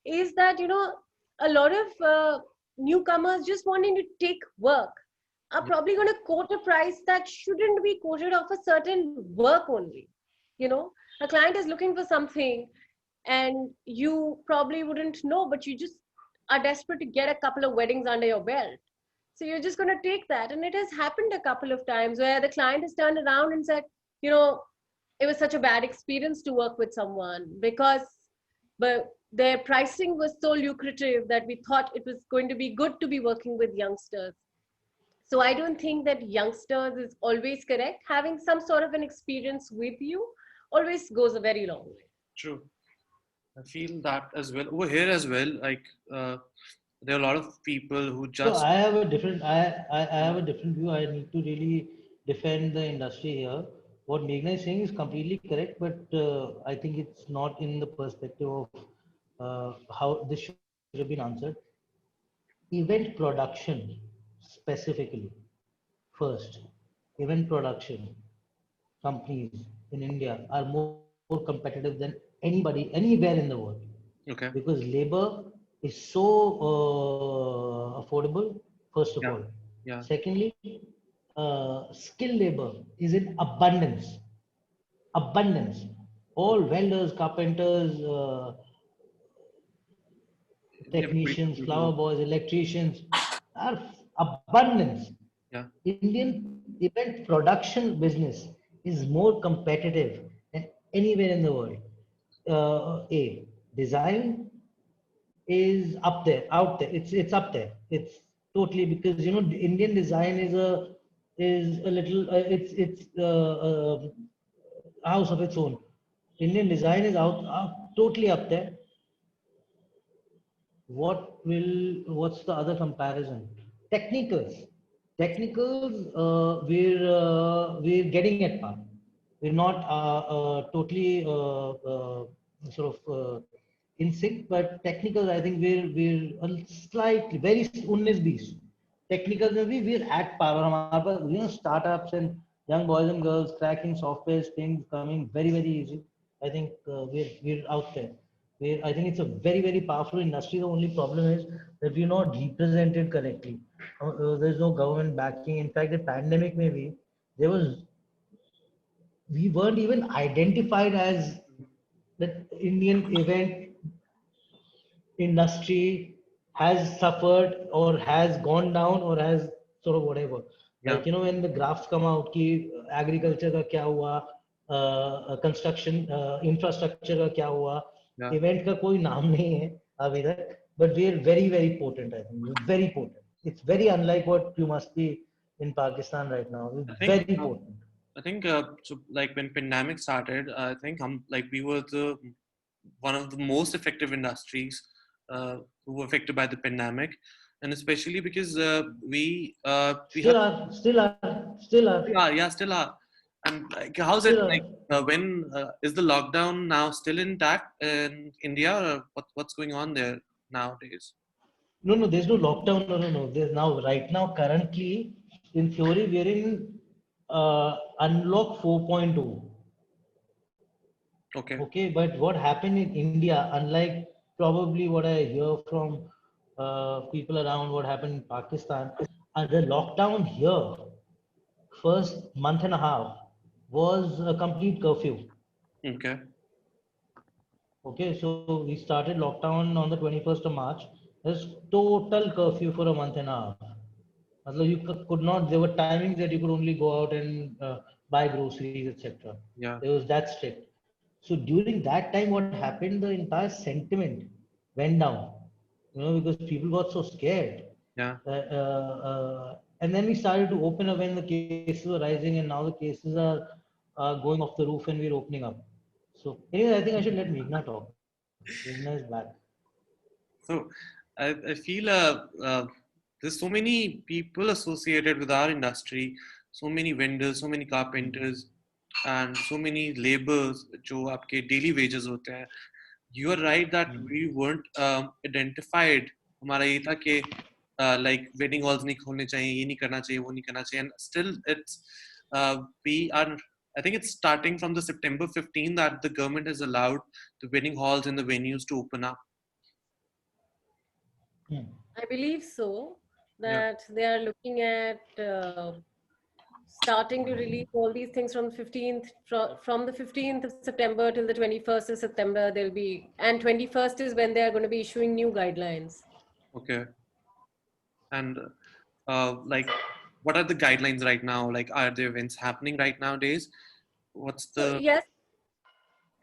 is that, a lot of newcomers just wanting to take work are probably going to quote a price that shouldn't be quoted of a certain work only. A client is looking for something and you probably wouldn't know, but you just are desperate to get a couple of weddings under your belt. So you're just going to take that. And it has happened a couple of times where the client has turned around and said, it was such a bad experience to work with someone because their pricing was so lucrative that we thought it was going to be good to be working with youngsters. So I don't think that youngsters is always correct. Having some sort of an experience with you always goes a very long way. True. I feel that as well. Over here as well, there are a lot of people who just... So I have a different, I have a different view. I need to really defend the industry here. What Meghna is saying is completely correct, but I think it's not in the perspective of how this should have been answered. Event production specifically, first, event production companies in India are more competitive than anybody, anywhere in the world. Okay. Because labor is so affordable, first of all. Yeah. Secondly, skilled labor is in abundance. Abundance. All welders, carpenters, technicians, flower boys, electricians are abundance. Yeah. Indian event production business is more competitive than anywhere in the world. Design is up there, out there. It's up there. It's totally, because Indian design is a little it's a house of its own. Indian design is out totally up there. What's the other comparison? Technicals, we're getting at par. We're not totally sort of in sync, but technicals, I think we're a slightly very 19-20. Technicals maybe we're at par. Startups and young boys and girls cracking software things coming very, very easy. I think we're out there. I think it's a very, very powerful industry. The only problem is that we're not represented correctly. There's no government backing. In fact, the pandemic maybe we weren't even identified as the Indian event industry has suffered or has gone down or has sort of whatever. Yeah. Like, when the graphs come out, ki agriculture ka kya hua, construction, infrastructure ka kya hua, event ka koi naam nahi hai abhi tak, but we are very, very potent, I think. We're very potent. It's very unlike what you must be in Pakistan right now. We're very potent. I think so. Like when pandemic started, I think we were one of the most effective industries who were affected by the pandemic, and especially because we still are. Yeah, still are. And like, how's it Sure. like? When is the lockdown now still intact in India? Or what's going on there nowadays? No, no, there's no lockdown. No, no, no. There's now, right now, currently, in theory, we're in unlock 4.0. Okay. Okay, but what happened in India, unlike probably what I hear from people around what happened in Pakistan, the lockdown here, first month and a half, was a complete curfew. Okay. Okay, so we started lockdown on the 21st of March. There's total curfew for a month and a half. Matlab you could not, there were timings that you could only go out and buy groceries, etc. Yeah. It was that strict. So during that time, what happened, the entire sentiment went down, because people got so scared. Yeah. And then we started to open up when the cases were rising, and now the cases are going off the roof and we're opening up. So anyway, I think I should let Meghna talk. Meghna is back. So I feel there's so many people associated with our industry, so many vendors, so many carpenters, and so many laborers जो आपके daily wages होते हैं. You are right that we weren't identified. हमारा ये था कि like wedding halls नहीं खोलने चाहिए, ये नहीं करना चाहिए, वो नहीं करना चाहिए, and still it's we are. I think it's starting from the September 15 that the government has allowed the wedding halls and the venues to open up. Hmm. I believe so, Yeah. that they are looking at starting to release all these things from 15th, from the 15th of September till the 21st of September. They'll be, and 21st is when they are going to be issuing new guidelines. Okay. And like, what are the guidelines right now? Like, are there events happening right nowadays? What's So the yes,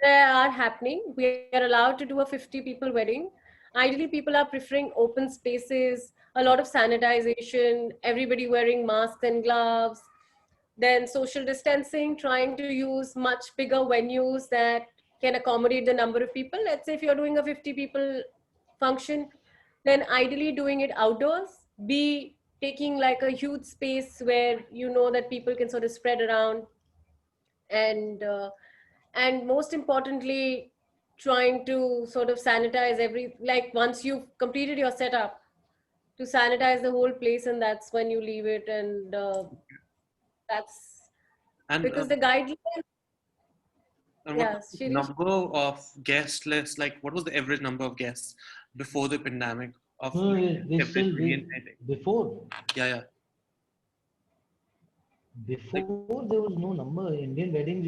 they are happening. We are allowed to do a 50 people wedding. Ideally, people are preferring open spaces, a lot of sanitization, everybody wearing masks and gloves, then social distancing, trying to use much bigger venues that can accommodate the number of people. Let's say if you're doing a 50 people function, then ideally doing it outdoors, be taking like a huge space where you know that people can sort of spread around, and most importantly, trying to sort of sanitize every, like once you've completed your setup, to sanitize the whole place, and that's when you leave it. And that's and because the guidelines. what was Yes, the Shirish. number of guest lists? Like, what was the average number of guests before the pandemic of No, like, we average still, Indian wedding? before, Yeah, yeah. Like, before there was no number. Indian weddings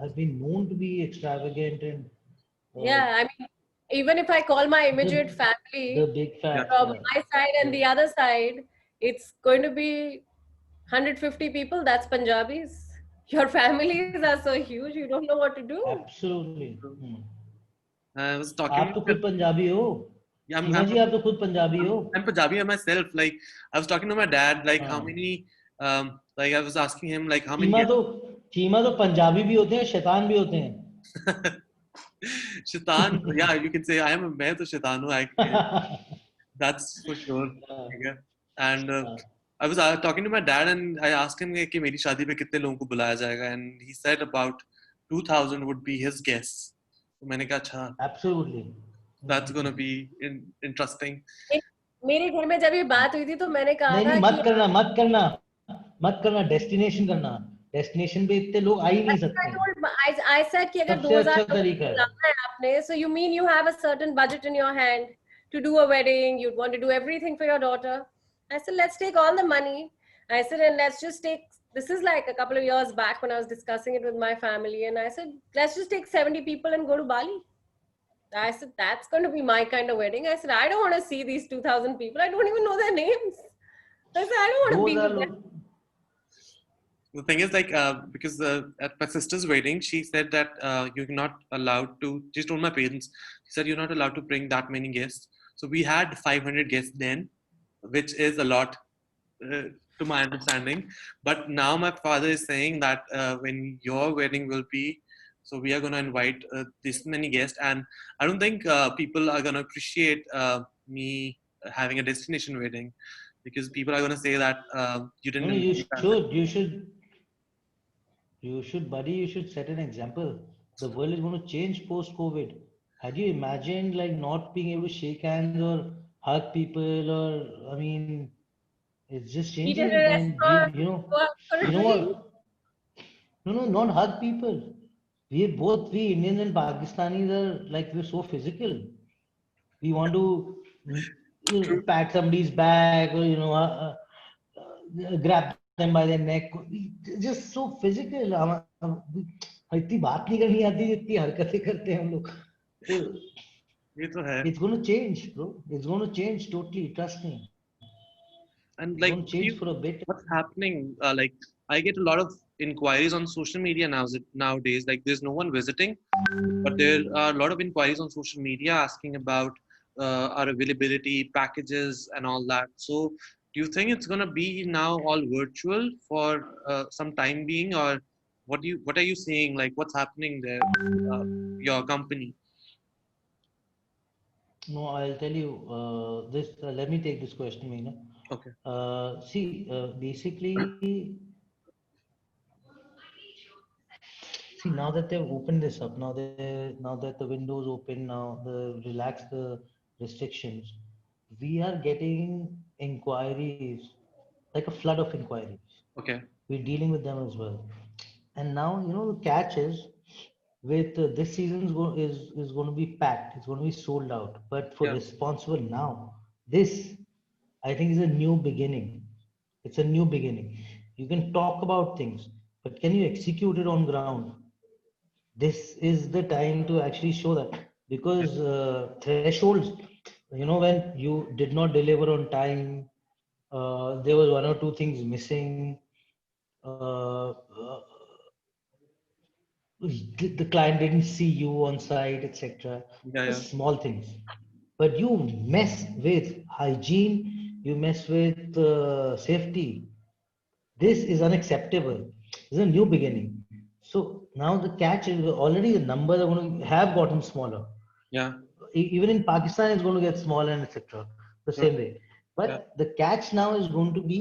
have been known to be extravagant and uh, Yeah, I mean, even if I call my immediate the family big yeah, fat. from Yeah. my side and the other side, it's going to be 150 people. That's Punjabis. Your families are so huge, you don't know what to do. Absolutely. I was talking आप तो with, खुद पंजाबी हो. yeah, सीमा जी, आप तो खुद पंजाबी हो. I'm Punjabi myself. Like, I was talking to my dad, like, how हाँ. many, like, I was asking him, like, how many Seema guests. तो सीमा तो पंजाबी भी होते हैं, शैतान भी होते हैं. Shaitan, yeah, you can say I am a मैं तो शैतान हूँ. That's for sure. Okay. And I was talking to my dad and I asked him कि मेरी शादी पे कितने लोगों को बुलाया जाएगा, and he said about 2,000 would be his guests. तो मैंने कहा अच्छा, Absolutely. that's gonna be interesting. मेरे घर में जब ये बात हुई थी तो मैंने कहा नहीं था नहीं, कि मत करना, मत करना, मत करना. डेस्टिनेशन करना. डेस्टिनेशन पे इतने लोग आ ही नहीं सकते हैं. I said कि अगर सबसे 2000 अच्छा लोग तरीका है. बुलाना है आपने, so you mean you have a certain budget in your hand to do a wedding, you'd want to do everything for your daughter. I said, let's take all the money. I said, and let's just take, this is like a couple of years back when I was discussing it with my family, and I said, let's just take 70 people and go to Bali. I said, that's going to be my kind of wedding. I said, I don't want to see these 2,000 people. I don't even know their names. I said, I don't want to be 2000 with them. लोग. The thing is, like, because at my sister's wedding, she said that you're not allowed to. She told my parents, she said you're not allowed to bring that many guests. So we had 500 guests then, which is a lot to my understanding. But now my father is saying that when your wedding will be, so we are going to invite this many guests, and I don't think people are going to appreciate me having a destination wedding. because people are going to say that you No, didn't no, include that. you should, buddy, you should set an example. The world is going to change post-COVID. Had you imagined like not being able to shake hands or hug people or, I mean, it's just Eat at changing. a And restaurant, go out for a you know drink. what? No, no, not hug people. We Indians and Pakistanis are like, we're so physical. We want to True. pat somebody's back or grab them by their neck. Just so physical. इतनी बात नहीं करनी आती जितनी हरकतें करते हैं हम लोग. So ये तो है. it's going to change, bro. It's going to change totally. Trust me. And It's like, going to change for a bit. what's happening? Like, I get a lot of inquiries on social media nowadays. Like, there's no one visiting, but there are a lot of inquiries on social media asking about our availability, packages, and all that. So, do you think it's gonna be now all virtual for some time being, or what are you seeing? Like, what's happening there? Your company. No, I'll tell you this. Let me take this question, Meena. Okay. Basically, see, now that they've opened this up, now that the windows open, now the relax the restrictions, we are getting inquiries, like a flood of inquiries. Okay. We're dealing with them as well. And now, the catch is with this season is going to be packed. It's going to be sold out. But for Yeah. responsible now, this I think is a new beginning. It's a new beginning. You can talk about things, but can you execute it on ground? This is the time to actually show that, because thresholds, when you did not deliver on time, there was one or two things missing, the client didn't see you on site, etc. Yeah. The Yeah. small things. But you mess with hygiene, you mess with safety. This is unacceptable. This is a new beginning. So now the catch is already the numbers are going to have gotten smaller. Yeah. Even in Pakistan, it's going to get smaller and etc. The True. same way. Yeah. But the catch now is going to be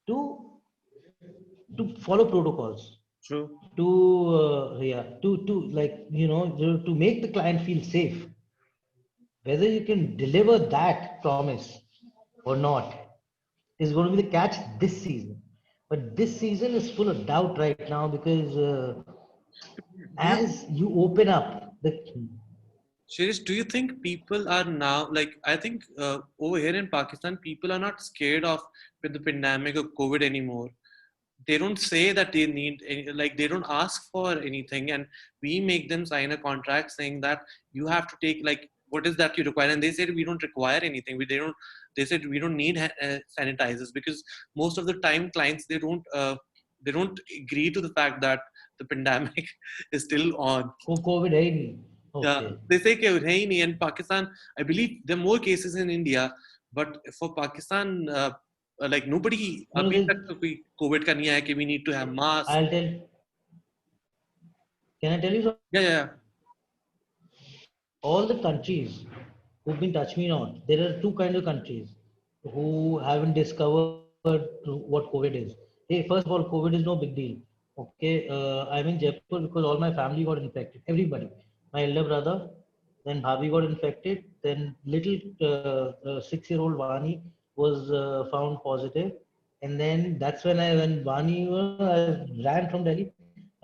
to follow protocols, True. to like to make the client feel safe. Whether you can deliver that promise or not is going to be the catch this season. But this season is full of doubt right now, because Do you as you open up the Shirish, do you think people are now like I think over here in Pakistan, people are not scared of with the pandemic or COVID anymore. They don't say that they need any, like they don't ask for anything, and we make them sign a contract saying that you have to take like what is that you require, and they said we don't require anything. They don't. They said we don't need sanitizers because most of the time clients they don't agree to the fact that the pandemic is still on. COVID है ही नहीं. Yeah, Okay. they say कि है ही नहीं, and Pakistan, I believe there are more cases in India, but for Pakistan, like nobody No, अभी तक तो कोई COVID का नहीं आया कि we need to have masks. Can I tell you something? Yeah. All the countries who've been touch me not, there are two kinds of countries who haven't discovered what COVID is. Hey, first of all, COVID is no big deal. Okay, I'm in Jaipur because all my family got infected. Everybody, my elder brother, then Bhabi got infected, then little 6-year-old Vani was found positive, and then that's when Vani I ran from Delhi.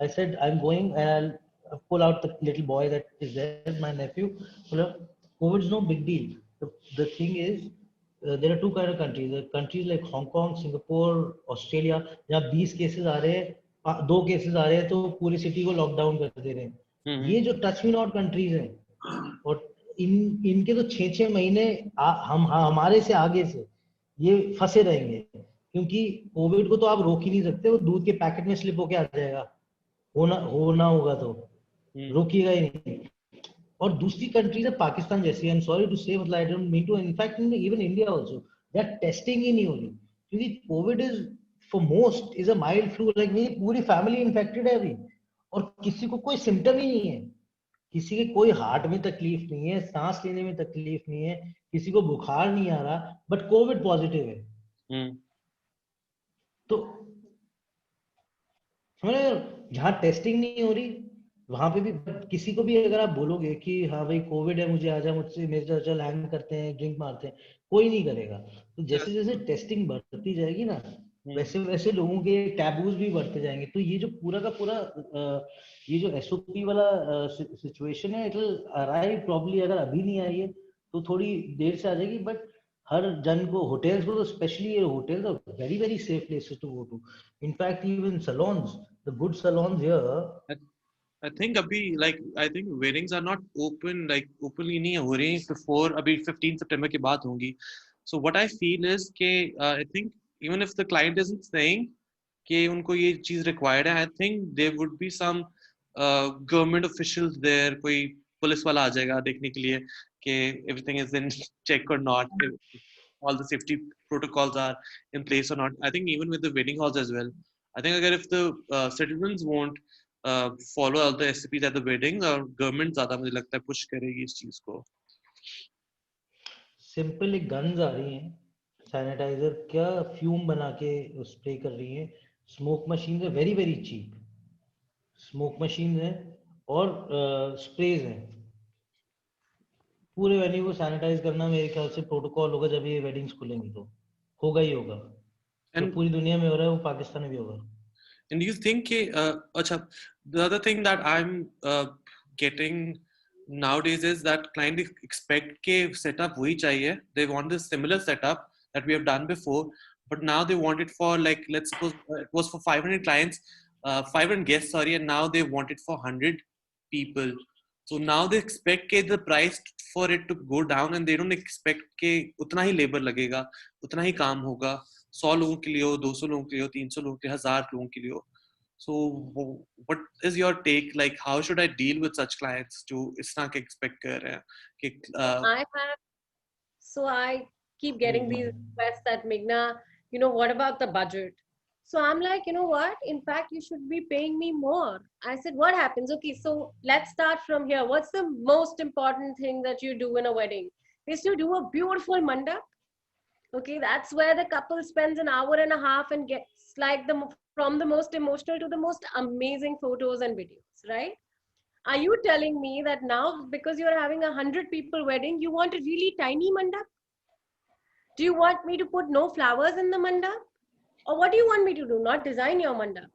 I said I'm going and I'll pull out the little boy that is there, my nephew. COVID is no big deal. The thing is, there are two kind of countries. There are countries like Hong Kong, Singapore, Australia, जहाँ 20 cases आ रहे हैं, 2 cases आ रहे हैं तो पूरी city को lockdown कर दे रहे हैं. ये जो touch me not countries हैं, और इनके तो 6-6 महीने हम हमारे से आगे से ये फंसे रहेंगे, क्योंकि कोविड को तो आप रोक ही नहीं सकते. वो दूध के पैकेट में स्लिप होके आ जाएगा, होना होगा तो रोकिएगा ही नहीं. और दूसरी कंट्रीज है पाकिस्तान जैसी, I am sorry to say, मतलब I don't mean to, in fact even India also, that testing ही नहीं हो रही, क्योंकि Covid is for most is a mild flu. Like मेरी पूरी फैमिली इन्फेक्टेड है अभी, और किसी को कोई सिम्टम ही नहीं है. किसी के कोई हार्ट में तकलीफ नहीं है, सांस लेने में तकलीफ नहीं है, किसी को बुखार नहीं आ रहा, बट कोविड पॉजिटिव है. तो समझ, जहाँ टेस्टिंग नहीं हो रही वहां पे भी किसी को भी अगर आप बोलोगे कि हाँ भाई कोविड है, मुझे आजा, मुझसे मेरे साथ चल हैंग करते हैं, ड्रिंक मारते हैं, कोई नहीं करेगा। तो जैसे जैसे टेस्टिंग बढ़ती जाएगी ना, वैसे वैसे लोगों के टैबूज भी बढ़ते जाएंगे। तो ये जो पूरा का पूरा ये जो एसओपी वाला सिचुएशन है, इट विल अराइव प्रॉब्ली, अगर अभी नहीं आई है तो थोड़ी देर से आ जाएगी। बट हर जन को, होटल्स को तो specially, hotels are very very safe places to go to. In fact even salons, the good salons here. I think abhi, like I think weddings are not open, like openly नहीं हो रही before अभी 15 September के बाद होंगी. So what I feel is कि I think even if the client isn't saying कि उनको ये चीज required है, I think there would be some government officials there, कोई पुलिस वाला आ जाएगा देखने के लिए कि everything is in check or not, if all the safety protocols are in place or not. I think even with the wedding halls as well. I think अगर if the citizens won't follow all the SOPs at the weddings, और government ज्यादा मुझे लगता है push करेगी इस चीज को. सिंपल एक गन्स आ रही हैं, सैनिटाइजर क्या फ्यूम बना के स्प्रे कर रही हैं, स्मोक मशीन है very very cheap, smoke machine है और स्प्रेज हैं। पूरे वेन्यू को सैनिटाइज करना मेरे ख्याल से प्रोटोकॉल होगा जब ये वेडिंग्स खुलेंगी, तो होगा ही होगा। जो And पूरी दुनिया में हो रहा है वो पाकिस्तान में भी होगा। and do you think कि अच्छा, the other thing that I'm getting nowadays is that client expect के setup वही चाहिए. They want this similar setup that we have done before, but now they want it for, like, let's suppose it was for 500 clients, 500 guests, sorry, and now they want it for 100 people. So now they expect के the price for it to go down, and they don't expect के उतना ही labor लगेगा, उतना ही काम होगा, 100 लोगों के लिए हो, 200 लोगों के लिए हो, 300 लोगों के लिए, 1000 लोगों के लिए हो. So what is your take? Like, how should I deal with such clients जो इस तरह के expect कर रहे हैं कि I keep getting these requests that Meghna, what about the budget? So I'm like, you know what? In fact, you should be paying me more. I said, what happens? Okay, so let's start from here. What's the most important thing that you do in a wedding? Is to do a beautiful mandap. Okay, that's where the couple spends an hour and a half and gets like from the most emotional to the most amazing photos and videos, right? Are you telling me that now, because you're having 100 people wedding, you want a really tiny mandap? Do you want me to put no flowers in the mandap? Or what do you want me to do? Not design your mandap?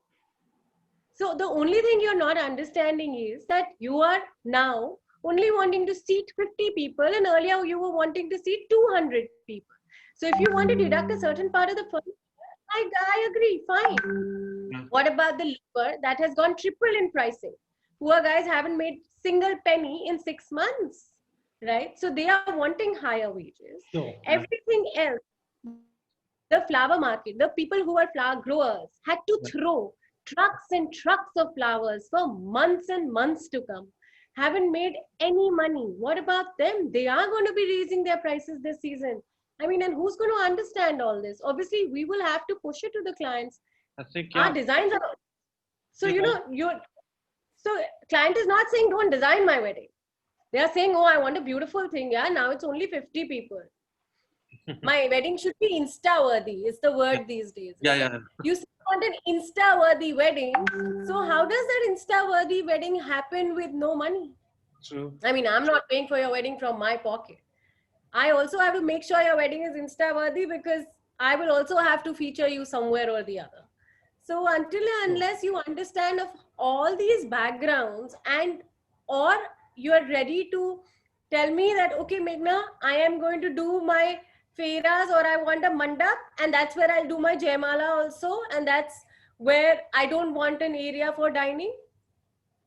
So the only thing you're not understanding is that you are now only wanting to seat 50 people, and earlier you were wanting to seat 200 people. So if you want to deduct a certain part of the furniture, I agree, fine. What about the labor that has gone triple in pricing? Poor guys haven't made single penny in 6 months, right? So they are wanting higher wages. Sure. Everything else, the flower market, the people who are flower growers had to throw trucks and trucks of flowers for months and months to come. Haven't made any money. What about them? They are going to be raising their prices this season. I mean, and who's going to understand all this? Obviously, we will have to push it to the clients. I think Our designs are so so client is not saying don't design my wedding. They are saying, oh, I want a beautiful thing. Yeah, now it's only 50 people. My wedding should be Insta worthy. It's the word these days. yeah. You want an Insta worthy wedding. So how does that Insta worthy wedding happen with no money? True. I mean, I'm not paying for your wedding from my pocket. I also have to make sure your wedding is Insta worthy because I will also have to feature you somewhere or the other. So until and unless you understand of all these backgrounds and or you are ready to tell me that, okay, Meghna, I am going to do my fairas or I want a mandap and that's where I'll do my Jaimala also, and that's where I don't want an area for dining.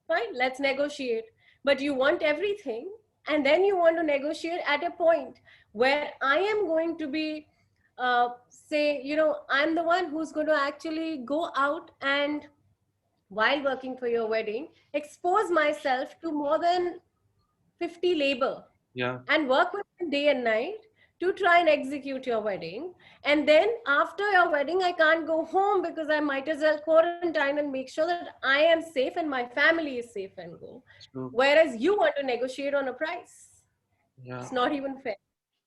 Fine, let's negotiate. But you want everything, and then you want to negotiate at a point where I am going to be, say, I'm the one who's going to actually go out and while working for your wedding, expose myself to more than 50 labor and work with them day and night to try and execute your wedding. And then after your wedding, I can't go home because I might as well quarantine and make sure that I am safe and my family is safe and go. True. Whereas you want to negotiate on a price. Yeah. It's not even fair.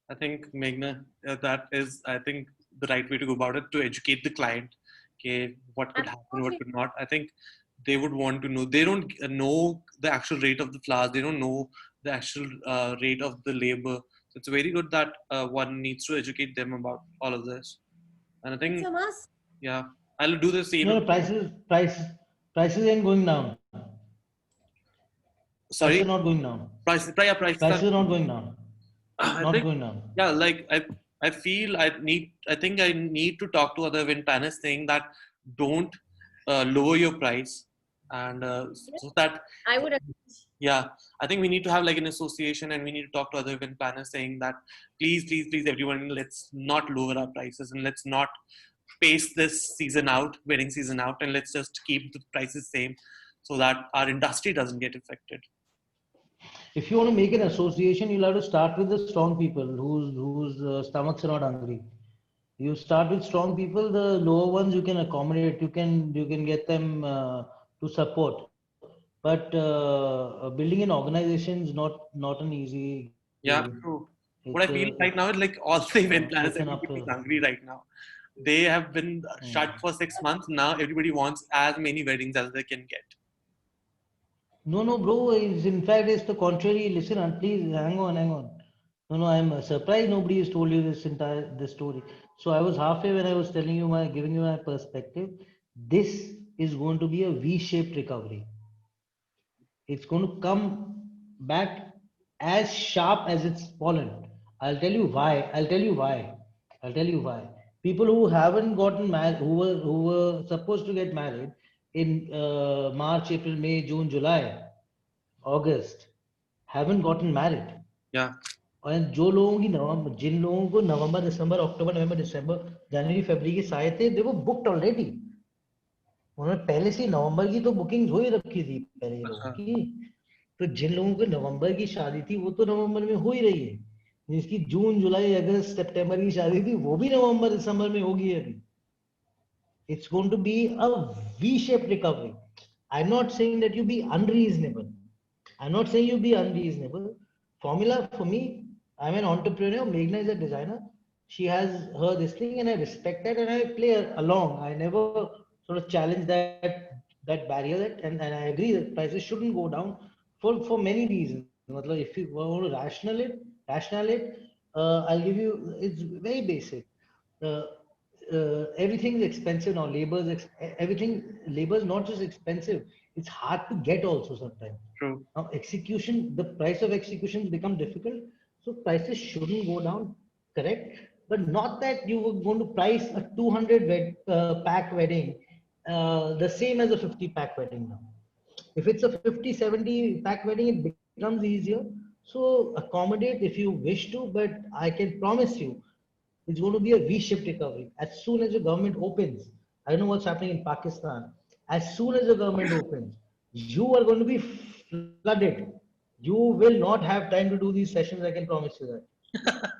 I think, Meghna, that is, I think the right way to go about it to educate the client. Okay, what could happen, what could not. I think they would want to know. They don't know the actual rate of the flowers. They don't know the actual rate of the labor. So it's very good that one needs to educate them about all of this. And I It's think, a must. yeah, I'll do the same. No, no, prices ain't going down. Prices Sorry, are not going down. prices are. Prices are not going down. I Not think, going down. yeah, like I feel I think I need to talk to other event planners saying that don't lower your price, and so that, I would yeah, I think we need to have like an association, and we need to talk to other event planners saying that please everyone, let's not lower our prices, and let's not pace this season out, wedding season out, and let's just keep the prices same so that our industry doesn't get affected. If you want to make an association, you'll have to start with the strong people whose stomachs are not hungry. You start with strong people. The lower ones you can accommodate. You can get them to support. But building an organization is not an easy Yeah, game. true. What I It's feel a right now is like all the event planners, it's an everybody's uphill. hungry right now. They have been shut for 6 months. Now everybody wants as many weddings as they can get. No, no, bro. In fact, it's the contrary. Listen, please hang on, hang on. No, no, I'm surprised nobody has told you this story. So I was halfway when I was telling you giving you my perspective. This is going to be a V-shaped recovery. It's going to come back as sharp as it's fallen. I'll tell you why. I'll tell you why. I'll tell you why. People who haven't gotten married, who were supposed to get married in March, April, May, June, July, August, haven't gotten married. Yeah, और जो लोगों की नवंबर जिन लोगों को नवंबर दिसंबर अक्टूबर नवंबर दिसंबर जनवरी फरवरी के साए थे दे वो बुक्ड ऑलरेडी उन्होंने पहले से नवंबर की तो बुकिंग हो ही रखी थी पहले ही लोगों की तो जिन लोगों को नवंबर की शादी थी वो तो नवंबर में हो ही रही है जिसकी जून जुलाई अगस्त सितंबर की शादी थी वो भी नवंबर दिसंबर में होगी अभी it's going to be a V-shaped recovery. I'm not saying that you be unreasonable. I'm not saying you be unreasonable. Formula for me, I'm an entrepreneur. Meghna is a designer. She has her this thing, and I respect that, and I play along. I never sort of challenge that barrier. And I agree that prices shouldn't go down for many reasons. Matlab, if you want to rational it, I'll give you. It's very basic. Uh, everything is expensive now. Everything. Labor is not just expensive; it's hard to get also sometimes. true. Now execution, the price of executions become difficult, so prices shouldn't go down, correct? But not that you were going to price a 200 pack wedding the same as a 50 pack wedding now. If it's a 50, 70 pack wedding, it becomes easier. So accommodate if you wish to, but I can promise you, it's going to be a V-shaped recovery. As soon as the government opens, I don't know what's happening in Pakistan. As soon as the government opens, you are going to be flooded. You will not have time to do these sessions. I can promise you that.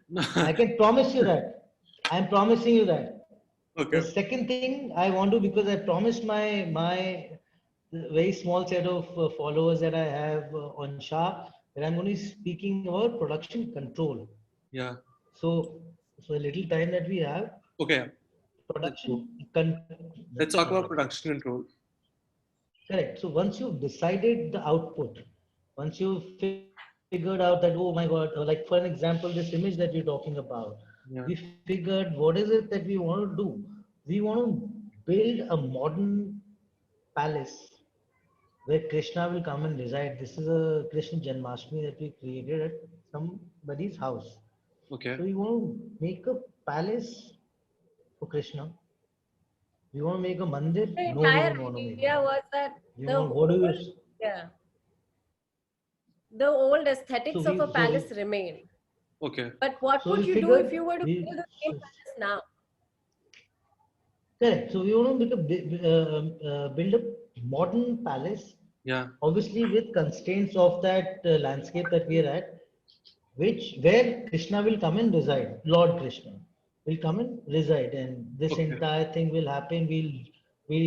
No. I can promise you that. I'm promising you that. The Okay. second thing I want to, because I promised my very small set of followers that I have on Shah, that I'm going to be speaking about production control. Yeah. So, so a little time that we have, Okay. Let's go. production Let's talk about production control. correct. So once you've decided the output, once you've figured out that, oh my God, like for an example, this image that you're talking about, Yeah. we figured what is it that we want to do? We want to build a modern palace where Krishna will come and reside. This is a Krishna Janmashtami that we created at somebody's house. Okay. So we want to make a palace for Krishna. We want to make a mandir? The No, we entire don't want to make a idea mandir. was that We the want, what do old, you, yeah, the old aesthetics of a so palace remain. Okay. But what so would we you do if figured you were to we build the same palace now? correct. So we want to make build a modern palace, Yeah. obviously with constraints of that landscape that we are at, which where Krishna will come and reside. Lord Krishna will come and reside, and this Okay. entire thing will happen. We'll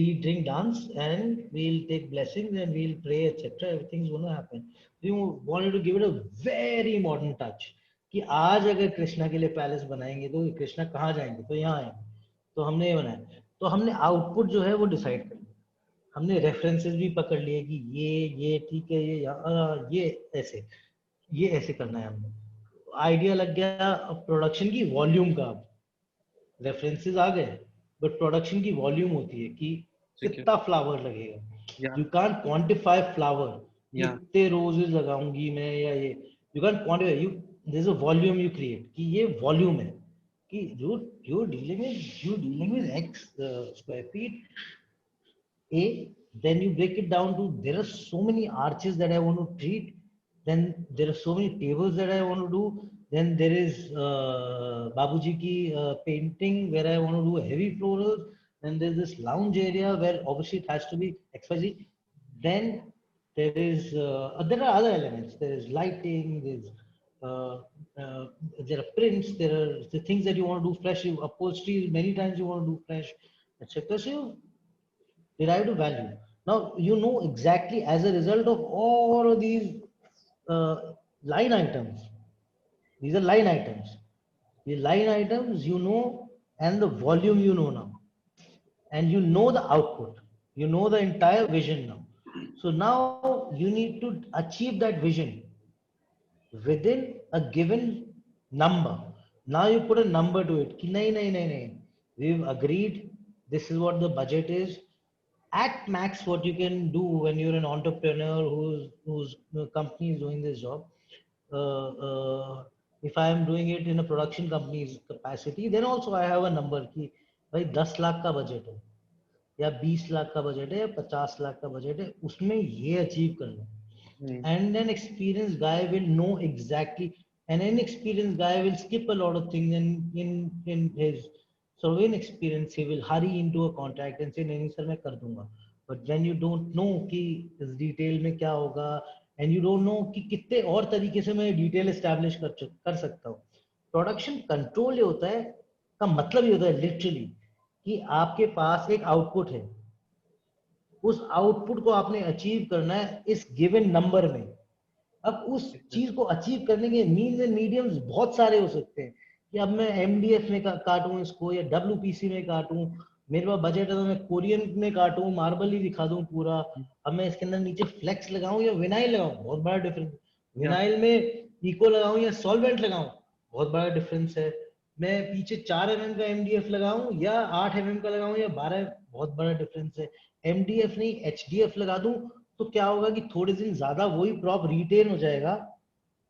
eat, drink, dance, and we'll take blessings and we'll pray, etc. Everything's going to happen. We wanted to give it a very modern touch. कि आज अगर कृष्णा के लिए palace बनाएंगे तो कृष्णा कहाँ जाएंगे, तो यहाँ आएंगे, तो हमने ये बनाया। तो हमने आउटपुट जो है वो डिसाइड कर लिया, हमने रेफरेंसेस भी पकड़ लिए कि ये ठीक है, ये ऐसे करना है। हमने आइडिया लग गया प्रोडक्शन की वॉल्यूम का। रेफरेंसेस आ गए, बट प्रोडक्शन की वॉल्यूम होती है कि ठीक है। कितना फ्लावर लगेगा। Yeah. You can't quantify flower, Yeah. कितने रोजेस लगाऊंगी मैं, या ये you can't quantify, you there is a volume you create, कि ये वॉल्यूम है, कि you dealing with x square feet A, then you break it down to there are so many arches that I want to treat, then there are so many tables that I want to do, then there is Babuji ki painting where I want to do heavy florals, then there's this lounge area where obviously it has to be XYZ, then there are other elements, there is lighting, uh, uh, there are prints, there are the things that you want to do fresh, upholstery many times you want to do fresh, etc. So you derived value. Now you know exactly as a result of all of these line items. These are line items. The line items you know, and the volume you know now, and you know the output. You know the entire vision now. So now you need to achieve that vision within a given number. Now you put a number to it. Ki nahi. We've agreed. This is what the budget is. At max, what you can do when you're an entrepreneur whose company is doing this job. Uh, uh, if I am doing it in a production company's capacity, then also I have a number कि भाई 10 लाख का budget है, या 20 लाख का budget है, या 50 लाख का budget है, उसमें ये अचीव करना है. And an experienced guy will know exactly, and an inexperienced guy will skip a lot of things, and in his so inexperience he will hurry into a contract and say नहीं sir मैं कर दूंगा. But when you don't know कि इस detail में क्या होगा, and you don't know कि कितने और तरीके से मैं डिटेल एस्टैब्लिश कर सकता हूँ. प्रोडक्शन कंट्रोल ये होता है, का मतलब ये होता है लिटरली कि आपके पास एक आउटपुट है, उस आउटपुट को आपने अचीव करना है इस गिवन नंबर में. अब उस चीज को अचीव करने के मीन्स एंड मीडियम्स बहुत सारे हो सकते हैं, कि अब मैं एमडीएफ में काटूं इसको, या डब्ल्यूपीसी में काटूं, मेरे पास बजट है तो मैं कोरियन में काटूं, मार्बल ही दिखा दूं पूरा. अब मैं इसके अंदर नीचे फ्लेक्स लगाऊं या विनाइल लगाऊं, बहुत बड़ा डिफरेंस. विनाइल में इको लगाऊं या सॉल्वेंट लगाऊं, बहुत बड़ा डिफरेंस है. मैं पीछे 4 mm का एमडीएफ लगाऊं या 8 mm का लगाऊं या 12, बहुत बड़ा डिफरेंस है. एमडीएफ नहीं एचडीएफ लगा दूं तो क्या होगा कि थोड़े दिन ज्यादा वही प्रॉप रिटेन हो जाएगा.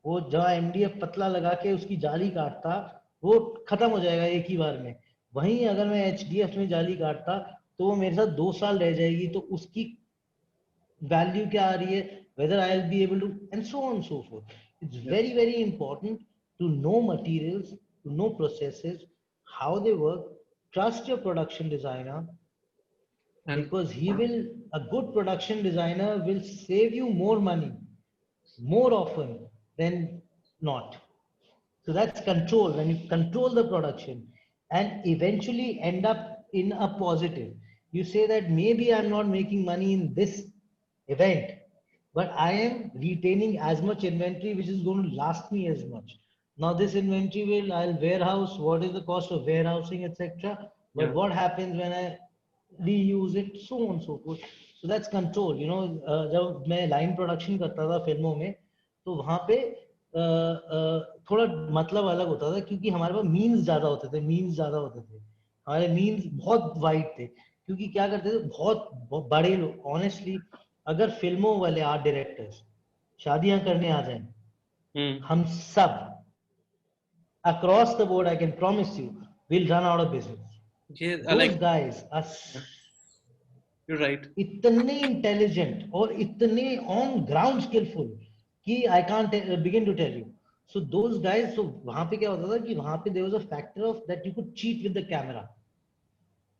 वो जहाँ एमडीएफ पतला लगा के उसकी जाली काटता, वो खत्म हो जाएगा एक ही बार में. वहीं अगर मैं एचडीएफ में जाली काटता तो वो मेरे साथ 2 साल रह जाएगी, तो उसकी वैल्यू क्या आ रही है, whether I'll be able to, and so on and so forth. It's very important to know materials, to know processes, how they work. Trust your production designer, because a good production designer will save you more money more often than not. So that's control, when you control the production and eventually end up in a positive. You say that maybe I'm not making money in this event, but I am retaining as much inventory which is going to last me as much. Now this inventory I'll warehouse, what is the cost of warehousing, etc. But what happens when I reuse it, so on and so forth. So that's control. जब मैं line production करता था फिल्मों में, तो वहाँ पे थोड़ा मतलब अलग होता था, क्योंकि हमारे पास मीन्स ज्यादा होते थे. हमारे मीन्स बहुत वाइड थे, क्योंकि क्या करते थे, बहुत बड़े लोग. ऑनेस्टली अगर फिल्मों वाले आर्ट डायरेक्टर्स शादियां करने आ जाएं, हम सब across the board, I can promise you, will run out of business. Those guys are You're right. इतने इंटेलिजेंट और इतने ऑन ग्राउंड स्किलफुल कि I can't begin to tell you. So those guys, so वहां पे क्या होता था कि वहां पे there was a factor of that you could cheat with the camera,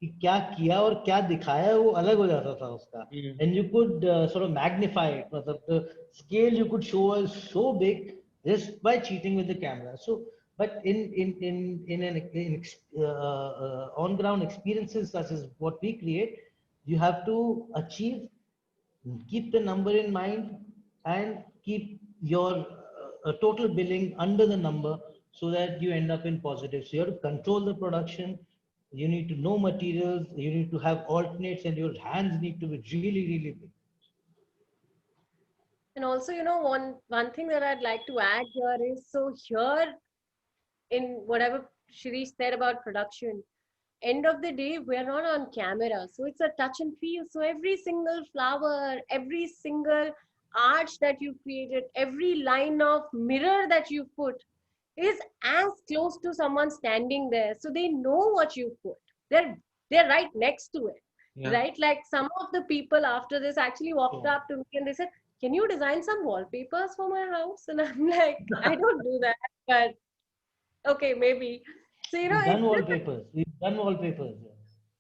कि क्या किया और क्या दिखाया वो अलग हो जाता था उसका. And you could sort of magnify it, मतलब the scale you could show so big just by cheating with the camera. So but in an on ground experiences such as what we create, you have to achieve, keep the number in mind, and keep your total billing under the number, so that you end up in positive. So you have to control the production. You need to know materials. You need to have alternates, and your hands need to be really, really big. And also, one thing that I'd like to add here is, so here in whatever Shirish said about production, end of the day, we're not on camera. So it's a touch and feel. So every single flower, every single arch that you created, every line of mirror that you put is as close to someone standing there. So they know what you put. They're right next to it. Yeah. Right? Like some of the people after this actually walked up to me and they said, "Can you design some wallpapers for my house?" And I'm like, I don't do that, but okay, maybe. So We've done it's just wallpapers. We've done wallpapers.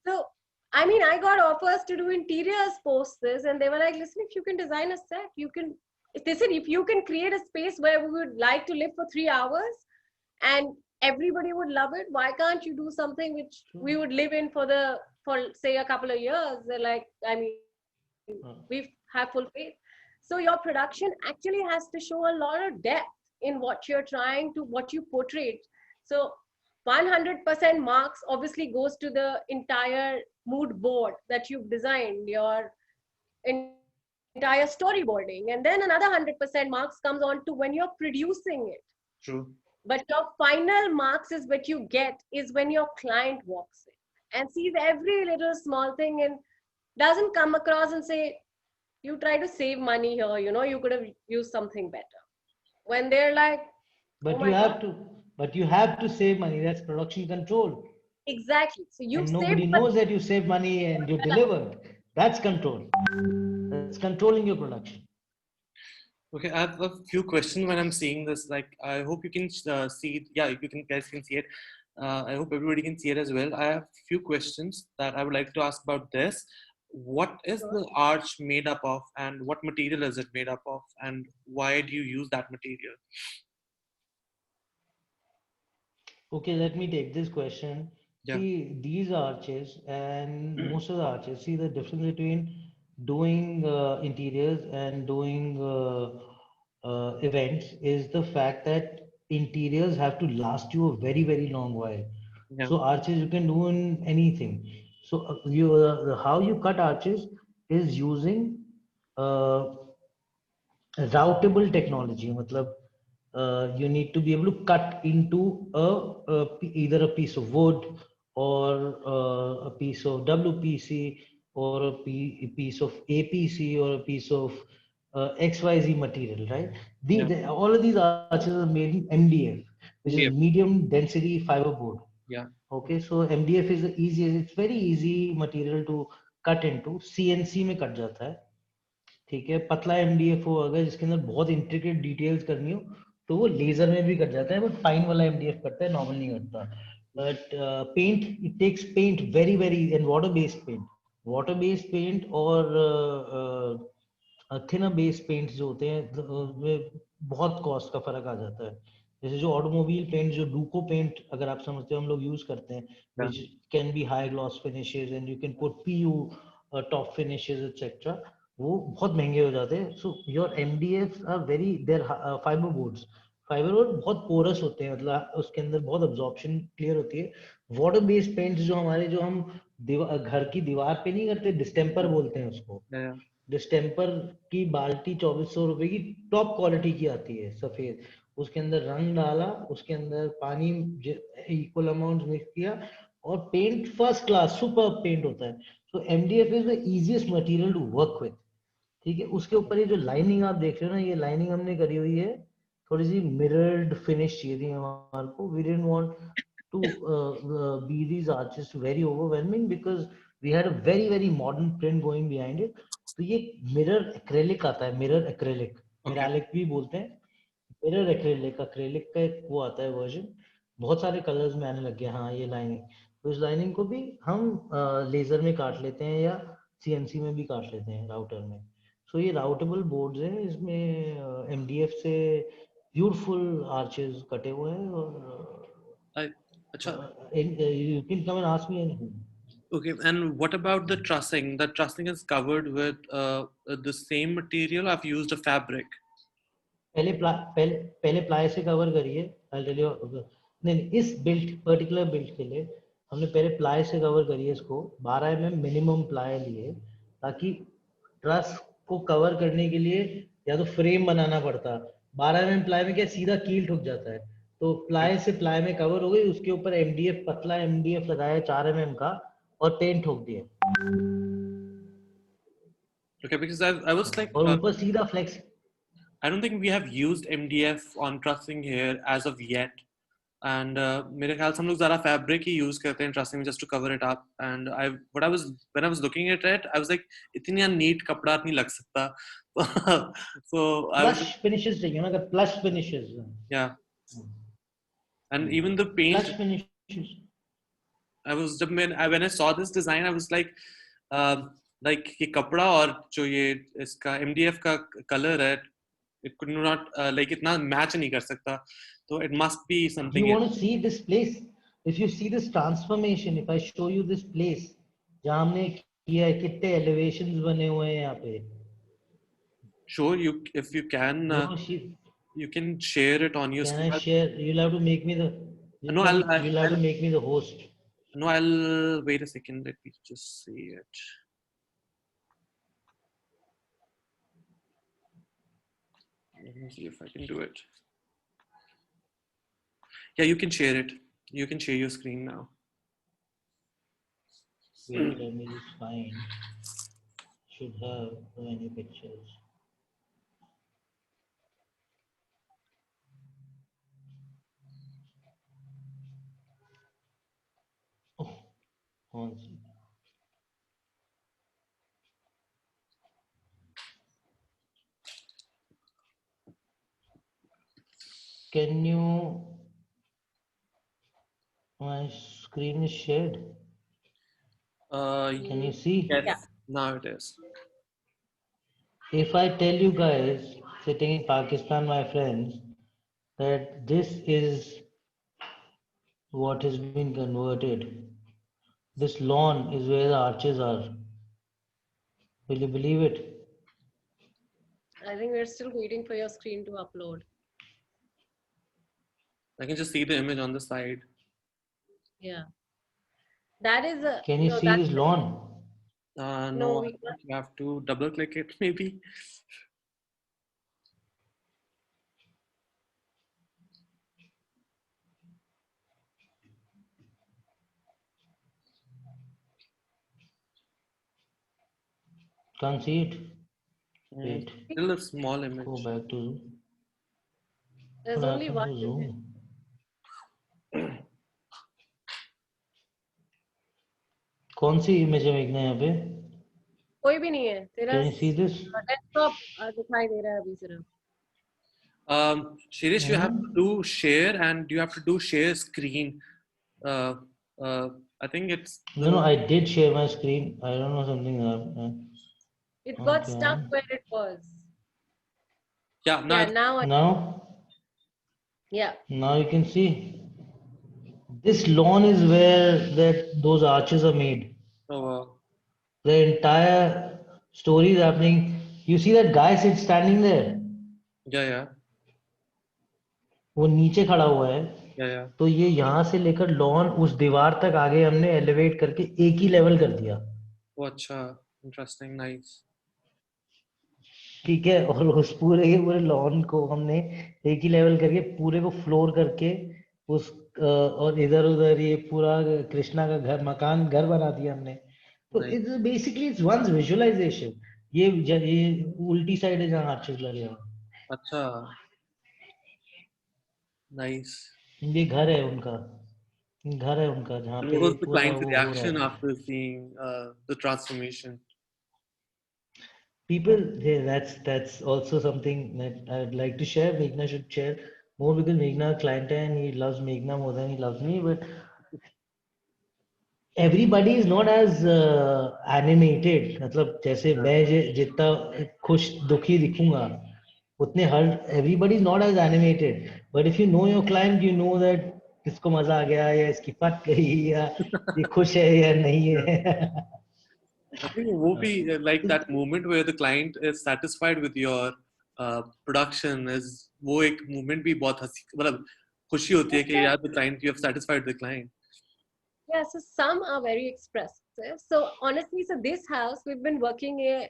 so, I mean, I got offers to do interiors post this, and they were like, "Listen, if you can design a set, you can." They said, "If you can create a space where we would like to live for 3 hours, and everybody would love it, why can't you do something which we would live in for say a couple of years?" They're like, I mean, we have full faith. So your production actually has to show a lot of depth in what you portray. So 100% marks obviously goes to the entire mood board that you've designed, your entire storyboarding, and then another 100% marks comes on to when you're producing it. True. But your final marks is what you get is when your client walks in and sees every little small thing and doesn't come across and say, "You try to save money here, you could have used something better." When they're like, "Oh But my God." you have to save money. That's production control. Exactly. So you've And saved nobody money. knows that you save money and you delivered. That's control. That's controlling your production. Okay, I have a few questions when I'm seeing this. Like, I hope you can see it. Yeah, you can guys can see it. I hope everybody can see it as well. I have a few questions that I would like to ask about this. What is the arch made up of, and what material is it made up of, and why do you use that material? Okay, let me take this question. Yeah, See, these arches and most of the arches, see the difference between doing interiors and doing events is the fact that interiors have to last you a very, very long while. yeah, So arches you can do in anything. So how you cut arches is using uh, routable technology. मतलब you need to be able to cut into either a piece of wood or a piece of WPC or a piece of APC or a piece of XYZ material, right? yeah. All of these arches are made in MDF, which is MDF. medium density fiber board. Yeah, Okay, so MDF is the easiest. It's very easy material to cut into. CNC में cut जाता है. ठीक है, पतला MDF हो अगर जिसके अंदर बहुत इंट्रिकेट डिटेल्स करनी हो तो वो लेजर में भी कट जाता है, बट फाइन वाला एमडीएफ करता है, नॉर्मल नहीं करता. But paint, it takes paint very very and water based paint और थिनर बेस्ड पेंट जो होते हैं उसमें बहुत कॉस्ट का फर्क आ जाता है. जैसे जो ऑटोमोबाइल पेंट, जो डूको पेंट अगर आप समझते हो हम लोग यूज करते हैं, yeah, which can be high gloss finishes and you can put PU top finishes etc, वो बहुत महंगे हो जाते हैं. So your MDF are very their fibre board बहुत पोरस होते हैं, मतलब उसके अंदर बहुत अब्जॉर्प्शन क्लियर होती है. वाटर बेस्ड पेंट्स जो हम घर की दीवार पे नहीं करते, डिस्टेम्पर बोलते हैं उसको. yeah, डिस्टेम्पर की बाल्टी 2400 रुपए की टॉप क्वालिटी की आती है, सफेद. उसके अंदर रंग डाला, उसके अंदर पानी इक्वल अमाउंट मिक्स किया और paint first class super paint होता है. So MDF is the easiest material to work with. ठीक है, उसके ऊपर ये जो लाइनिंग आप देख रहे हो ना, ये लाइनिंग हमने करी हुई है, थोड़ी सी मिरर्ड फिनिश चाहिए थी हमारे को. We didn't want to be these arches very overwhelming because we had a very very modern print going behind it. तो ये मिरर एक्रेलिक आता है, मिरर एक्रेलिक, okay, मिरालिक भी बोलते हैं. मिरर एक्रेलिक, एक्रेलिक का एक वो आता है वर्जन, बहुत सारे कलर्स में आने लग गए. हाँ, ये लाइनिंग, तो इस लाइनिंग को भी हम लेजर में काट लेते हैं या सीएनसी में भी काट लेते हैं राउटर में. सो ये राउटेबल बोर्ड्स हैं, इसमें एमडीएफ से ब्यूटीफुल आर्चेस कटे हुए हैं. और Acha. you can come and ask me anything. Okay, and what about the trussing? The trussing is covered with the same material. I've used a fabric. पहले ply से cover करिए, I'll tell you. नहीं नहीं, इस built particular built के लिए हमने पहले प्लाई से कवर करी है इसको, 12 mm मिनिमम प्लाई लिए, ताकि ट्रस को कवर करने के लिए या तो फ्रेम बनाना पड़ता। 12 mm प्लाई में क्या सीधा कील ठुक जाता है, तो प्लाई से प्लाई में कवर हो गई, उसके ऊपर MDF पतला MDF लगाया 4 mm का और पेंट ठोक दिया, Okay, because I was like, और ऊपर सीधा flex. I don't think we have used MDF on trussing here as of yet. And मेरे ख्याल से हम लोग ज़्यादा fabric ही use करते हैं trussing में just to cover it up. And when I was looking at it, I was like, इतनी neat कपड़ा नहीं लग सकता. So I was plus finishes चाहिए ना, अगर plus finishes, yeah. And even the paint, plus finishes. when I saw this design, I was like ये कपड़ा और जो ये इसका MDF का color है, it could not like इतना match नहीं कर सकता, so it must be something You want else. to see this place? If you see this transformation, if I show you this place, जहाँ हमने किया है, कितने elevations बने हुए हैं यहाँ पे। Sure, if you can, you can share it on your Can screen. I share? You'll have to make me the. No, You'll have to make me the host. No, I'll wait a second. Let me just see it. Let me see if I can do it. Yeah, you can share it. You can share your screen now. Wait, let me just find. Should have any pictures. Oh, one second. Can you? My screen is shared. Can you see? Yes, Yeah. now it is. If I tell you guys sitting in Pakistan, my friends, that this is what has been converted, this lawn is where the arches are. Will you believe it? I think we're still waiting for your screen to upload. I can just see the image on the side. Yeah. That is a. Can you no, see that's this lawn? No, we I think you have to double click it maybe. Can't see it. Wait, Still a small go image. back to. There's What only happened one. to Zoom? कौन सी image है मेघना यहाँ पे? कोई भी नहीं है तेरा। Can you see this? Desktop दिखाई दे रहा है अभी सिर्फ। Shirish, you have to do share and you have to do share screen. I think it's. No, I did share my screen. I don't know something. It got Okay. stuck where it was. Yeah, now Yeah, it's- now. Now, Yeah. now you can see. This lawn is where those arches are made. oh wow. The entire story is happening. You see that guy standing there? Yeah. वो नीचे खड़ा हुआ है। Yeah. तो ये यहाँ से लेकर लॉन उस दीवार तक आगे हमने एलिवेट करके एक ही लेवल कर दिया। Oh, अच्छा, interesting, nice. ठीक है, और उस पूरे के पूरे लॉन को हमने एक ही लेवल करके पूरे को फ्लोर करके उस और इधर उधर ये पूरा कृष्णा का घर मकान घर बना दिया हमने। तो Nice. It's basically it's once visualisation. ये उल्टी साइड है जहाँ आर्चेस लगे हैं। अच्छा, nice. ये घर है उनका जहाँ And पे what was the पूरा client's वो हो रहा reaction है। after seeing the transformation? People, yeah, that's also something that I'd like to share. Meghna should share more because Meghna is a client and he loves Meghna more than he loves me. But everybody is not as animated. मतलब जैसे मैं जितना खुश दुखी दिखूंगा उतने हर everybody is not as animated. But if you know your client, you know that इसको मजा आ गया या इसकी फट गई या ये खुश है या नहीं है। I think it will be like that moment where the client is satisfied with your production is वो एक moment भी बहुत हंसी मतलब खुशी होती है कि यार the client, you have satisfied the client. Yeah, so some are very expressive. So honestly, so this house we've been working here.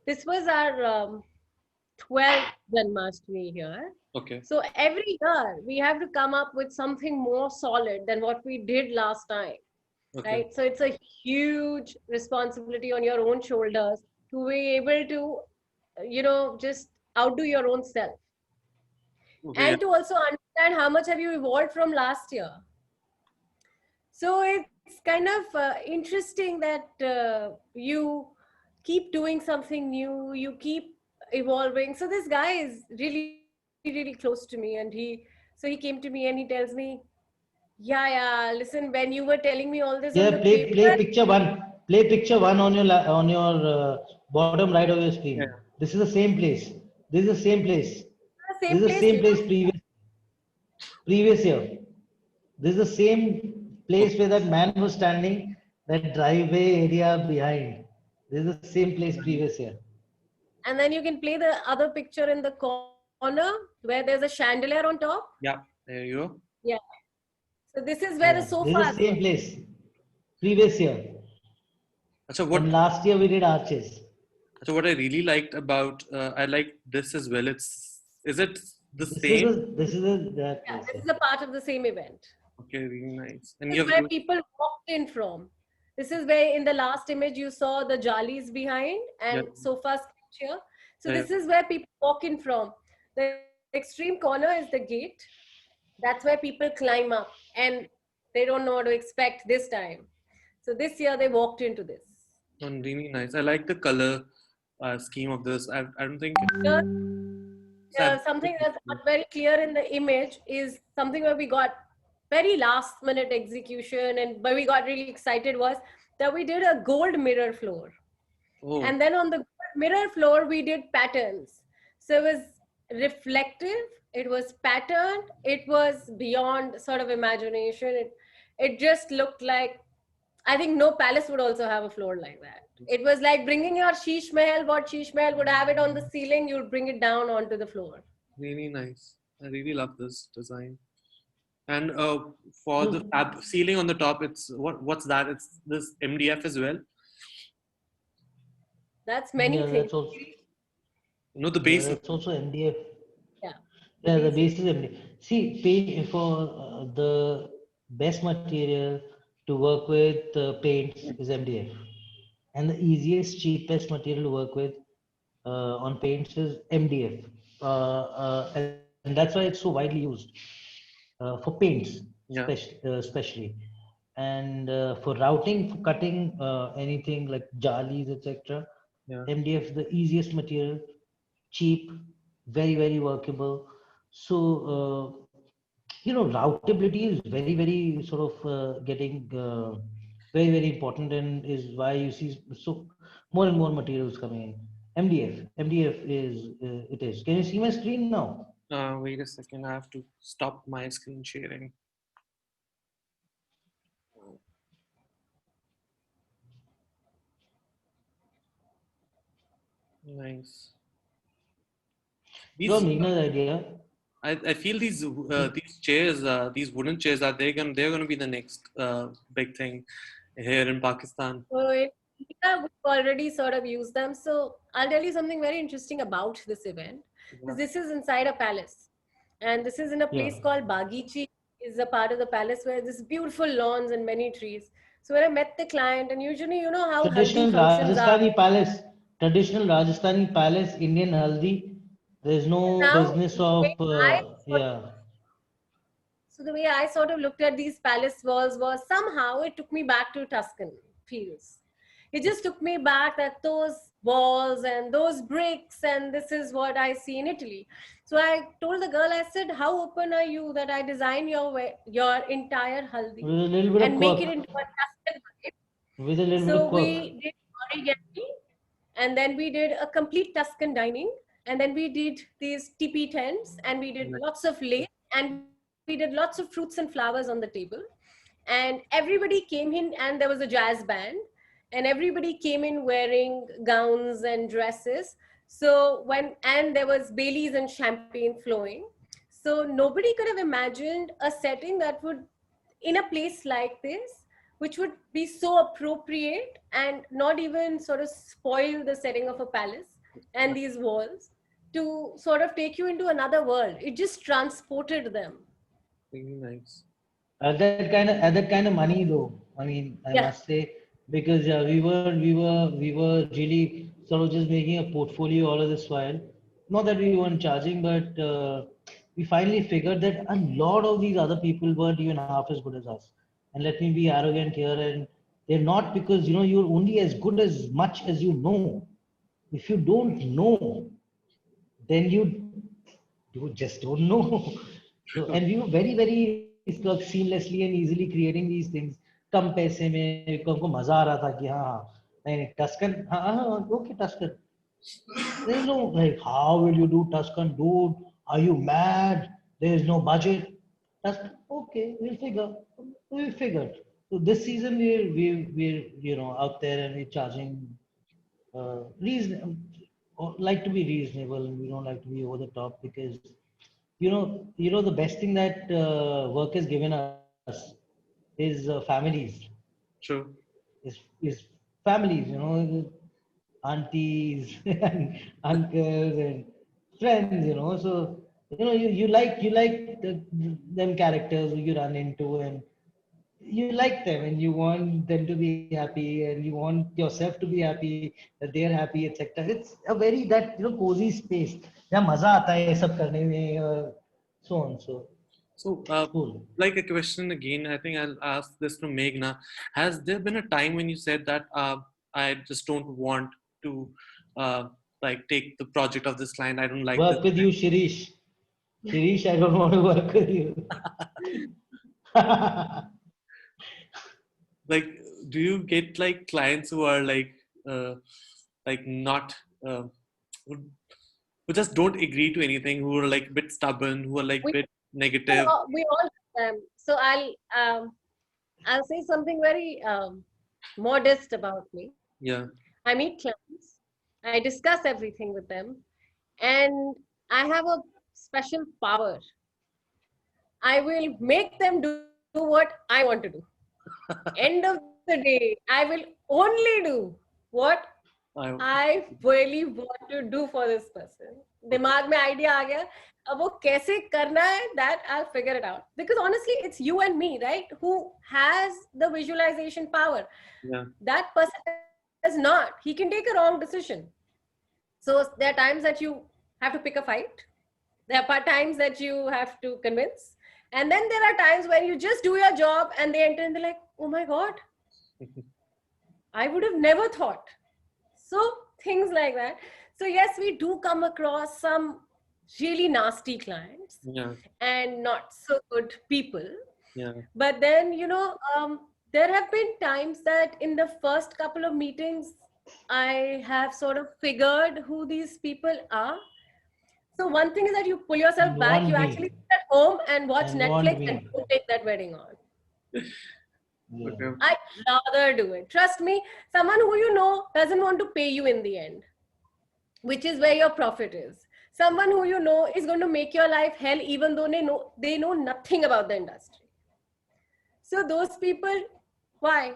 This was our 12th Janmashtami here. Okay. So every year we have to come up with something more solid than what we did last time, Okay. right? So it's a huge responsibility on your own shoulders to be able to, just outdo your own self. Okay. And to also understand how much have you evolved from last year. So it's kind of interesting that you keep doing something new, you keep evolving. So this guy is really, really close to me, and he came to me and he tells me, yeah, listen, when you were telling me all this on Yeah, the play paper, picture one. Play picture one on your on your bottom right of your screen. Yeah. This is the same place. This is the same place. the This same is the place, same place previous year. This is the same place where that man was standing. That driveway area behind. This is the same place previous year. and then you can play the other picture in the corner where there's a chandelier on top. Yeah. There you go. Yeah. So this is where the Yeah, this is the sofas were. same place previous year. So And last year we did arches. what I really liked about I like this as well. Is it the This same? is a that Yeah, place. this Yeah. is a part of the same event. Okay, really nice. And This you is have where people walked in from. This is where in the last image you saw the jalis behind yeah, and sofas here. So yeah, this is where people walk in from. The extreme corner is the gate. That's where people climb up and they don't know what to expect this time. So this year they walked into this. and really nice. I like the color scheme of this. I don't think Here, so something that's not very clear in the image is something where we got very last minute execution and where we got really excited was that we did a gold mirror floor. oh, And then on the mirror floor, we did patterns. So it was reflective, it was patterned, it was beyond sort of imagination. It just looked like, I think no palace would also have a floor like that. It was like bringing your Sheesh Mahal, what Sheesh Mahal would have it on the ceiling, you'd bring it down onto the floor. really nice. I really love this design. And for the So, ceiling on the top, it's what's that? It's this MDF as well. That's many yeah, things. No, the yeah, base. that's also MDF. Yeah. Yeah, the basic- base is MDF. See, pay for the best material to work with paints is MDF, and the easiest, cheapest material to work with on paints is MDF, and that's why it's so widely used for paints, Yeah. especially, and for routing, for cutting anything like jalis, etc. Yeah. MDF is the easiest material, cheap, very workable. So routability is very sort of getting very important, and is why you see so more and more materials coming in. MDF is it is. Can you see my screen now? Wait a second. I have to stop my screen sharing. Nice. So These Meghna's idea. I feel these chairs, these wooden chairs, they're gonna be the next big thing here in Pakistan. So in India, we've already sort of used them. So I'll tell you something very interesting about this event. Yeah. This is inside a palace. And this is in a place Yeah. called Bagichi, is a part of the palace where there's beautiful lawns and many trees. So when I met the client, and usually you know how haldi Traditional functions are. Rajasthani palace. Traditional Rajasthani palace. Indian haldi. There's no Now, business the way of I sort yeah. So the way I sort of looked at these palace walls was somehow it took me back to Tuscan fields. It just took me back that those walls and those bricks, and this is what I see in Italy. So I told the girl, I said, "How open are you that I design your entire haldi With a little bit of and make it quirk. into a Tuscan vibe?" With a little bit So of quirk. we did origami, and then we did a complete Tuscan dining, and then we did these teepee tents, and we did lots of lace, and we did lots of fruits and flowers on the table. And everybody came in, and there was a jazz band, and everybody came in wearing gowns and dresses. So and there was Baileys and champagne flowing. So nobody could have imagined a setting that would, in a place like this, which would be so appropriate and not even sort of spoil the setting of a palace and these walls, to sort of take you into another world. It just transported them. Really nice. At that kind of money though. I mean, I Yeah. must say, because we were really sort of just making a portfolio all of this while. Not that we weren't charging, but we finally figured that a lot of these other people weren't even half as good as us. And let me be arrogant here, and they're not, because you're only as good as much as you know. If you don't know, then you just don't know. So, and we were very, very seamlessly and easily creating these things. कम पैसे में हमको मजा आ रहा था कि हाँ हाँ नहीं नहीं टस्कन हाँ हाँ okay Tuscan there's no like how will you do Tuscan dude, are you mad, there is no budget. Tuscan, okay, we'll figure. So this season we're out there and we're charging reason like to be reasonable, and we don't like to be over the top, because the best thing that work has given us is families, True. is families, aunties and uncles and friends, so you like them characters who you run into, and you like them and you want them to be happy and you want yourself to be happy, that they're happy, etc. It's a very that cozy space जहाँ मजा आता है ये सब करने में, so on. So So, cool. like a question again, I think I'll ask this to Meghna. Has there been a time when you said that I just don't want to like take the project of this client? I don't like this. Work with you, Shirish. Shirish, I don't want to work with you. Like, do you get like clients who are like not who, who just don't agree to anything, who are like a bit stubborn, who are like We, bit negative? we all have them. So I'll say something very modest about me. Yeah. I meet clients, I discuss everything with them, and I have a special power. I will make them do what I want to do. End of the day, I will only do what I, I really want to do for this person. दिमाग में idea आ गया, अब वो कैसे करना है, that I'll figure it out. Because honestly, it's you and me, right? Who has the visualization power. yeah. That person does not. He can take a wrong decision. So there are times that you have to pick a fight. There are times that you have to convince. And then there are times when you just do your job and they enter and they're like, oh my God, I would have never thought. So things like that. So yes, we do come across some really nasty clients Yeah. and not so good people. Yeah. But then, there have been times that in the first couple of meetings, I have sort of figured who these people are. So one thing is that you pull yourself And back, warned you me. actually sit at home and watch And warned Netflix me. and don't take that wedding on. Yeah. Okay. I'd rather do it. Trust me, someone who you know doesn't want to pay you in the end, which is where your profit is. Someone who you know is going to make your life hell, even though they know nothing about the industry. So those people, why?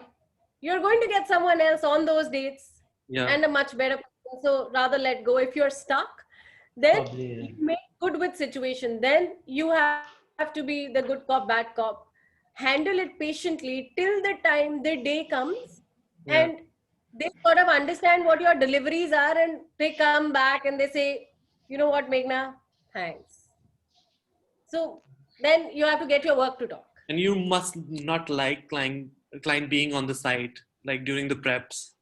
You're going to get someone else on those dates Yeah. and a much better person. So rather let go. If you're stuck, then Probably, yeah. you make good with situation. Then you have to be the good cop, bad cop. Handle it patiently till the time the day comes, Yeah. and they sort of understand what your deliveries are, and they come back and they say, you know what, Meghna, thanks. So then you have to get your work to talk. And you must not like client being on the site like during the preps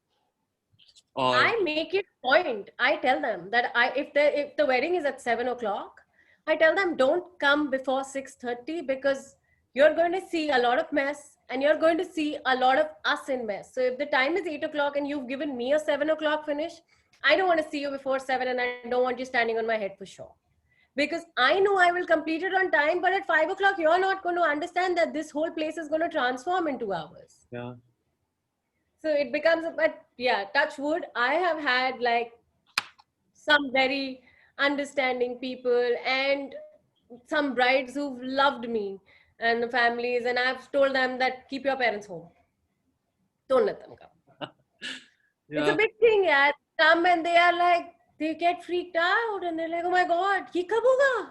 or I make it a point. I tell them that if the wedding is at 7 o'clock, I tell them don't come before 6:30, because you're going to see a lot of mess and you're going to see a lot of us in mess. So if the time is 8 o'clock and you've given me a 7 o'clock finish, I don't want to see you before 7, and I don't want you standing on my head for sure. Because I know I will complete it on time, but at 5 o'clock, you're not going to understand that this whole place is going to transform in 2 hours. yeah. So it becomes but yeah, touch wood, I have had like some very understanding people, and some brides who've loved me and the families, and I've told them that keep your parents home. Don't let them come. It's a Yeah, big thing, yeah. Come and they are like, they get freaked out and they're like, oh my God, ye kab hoga?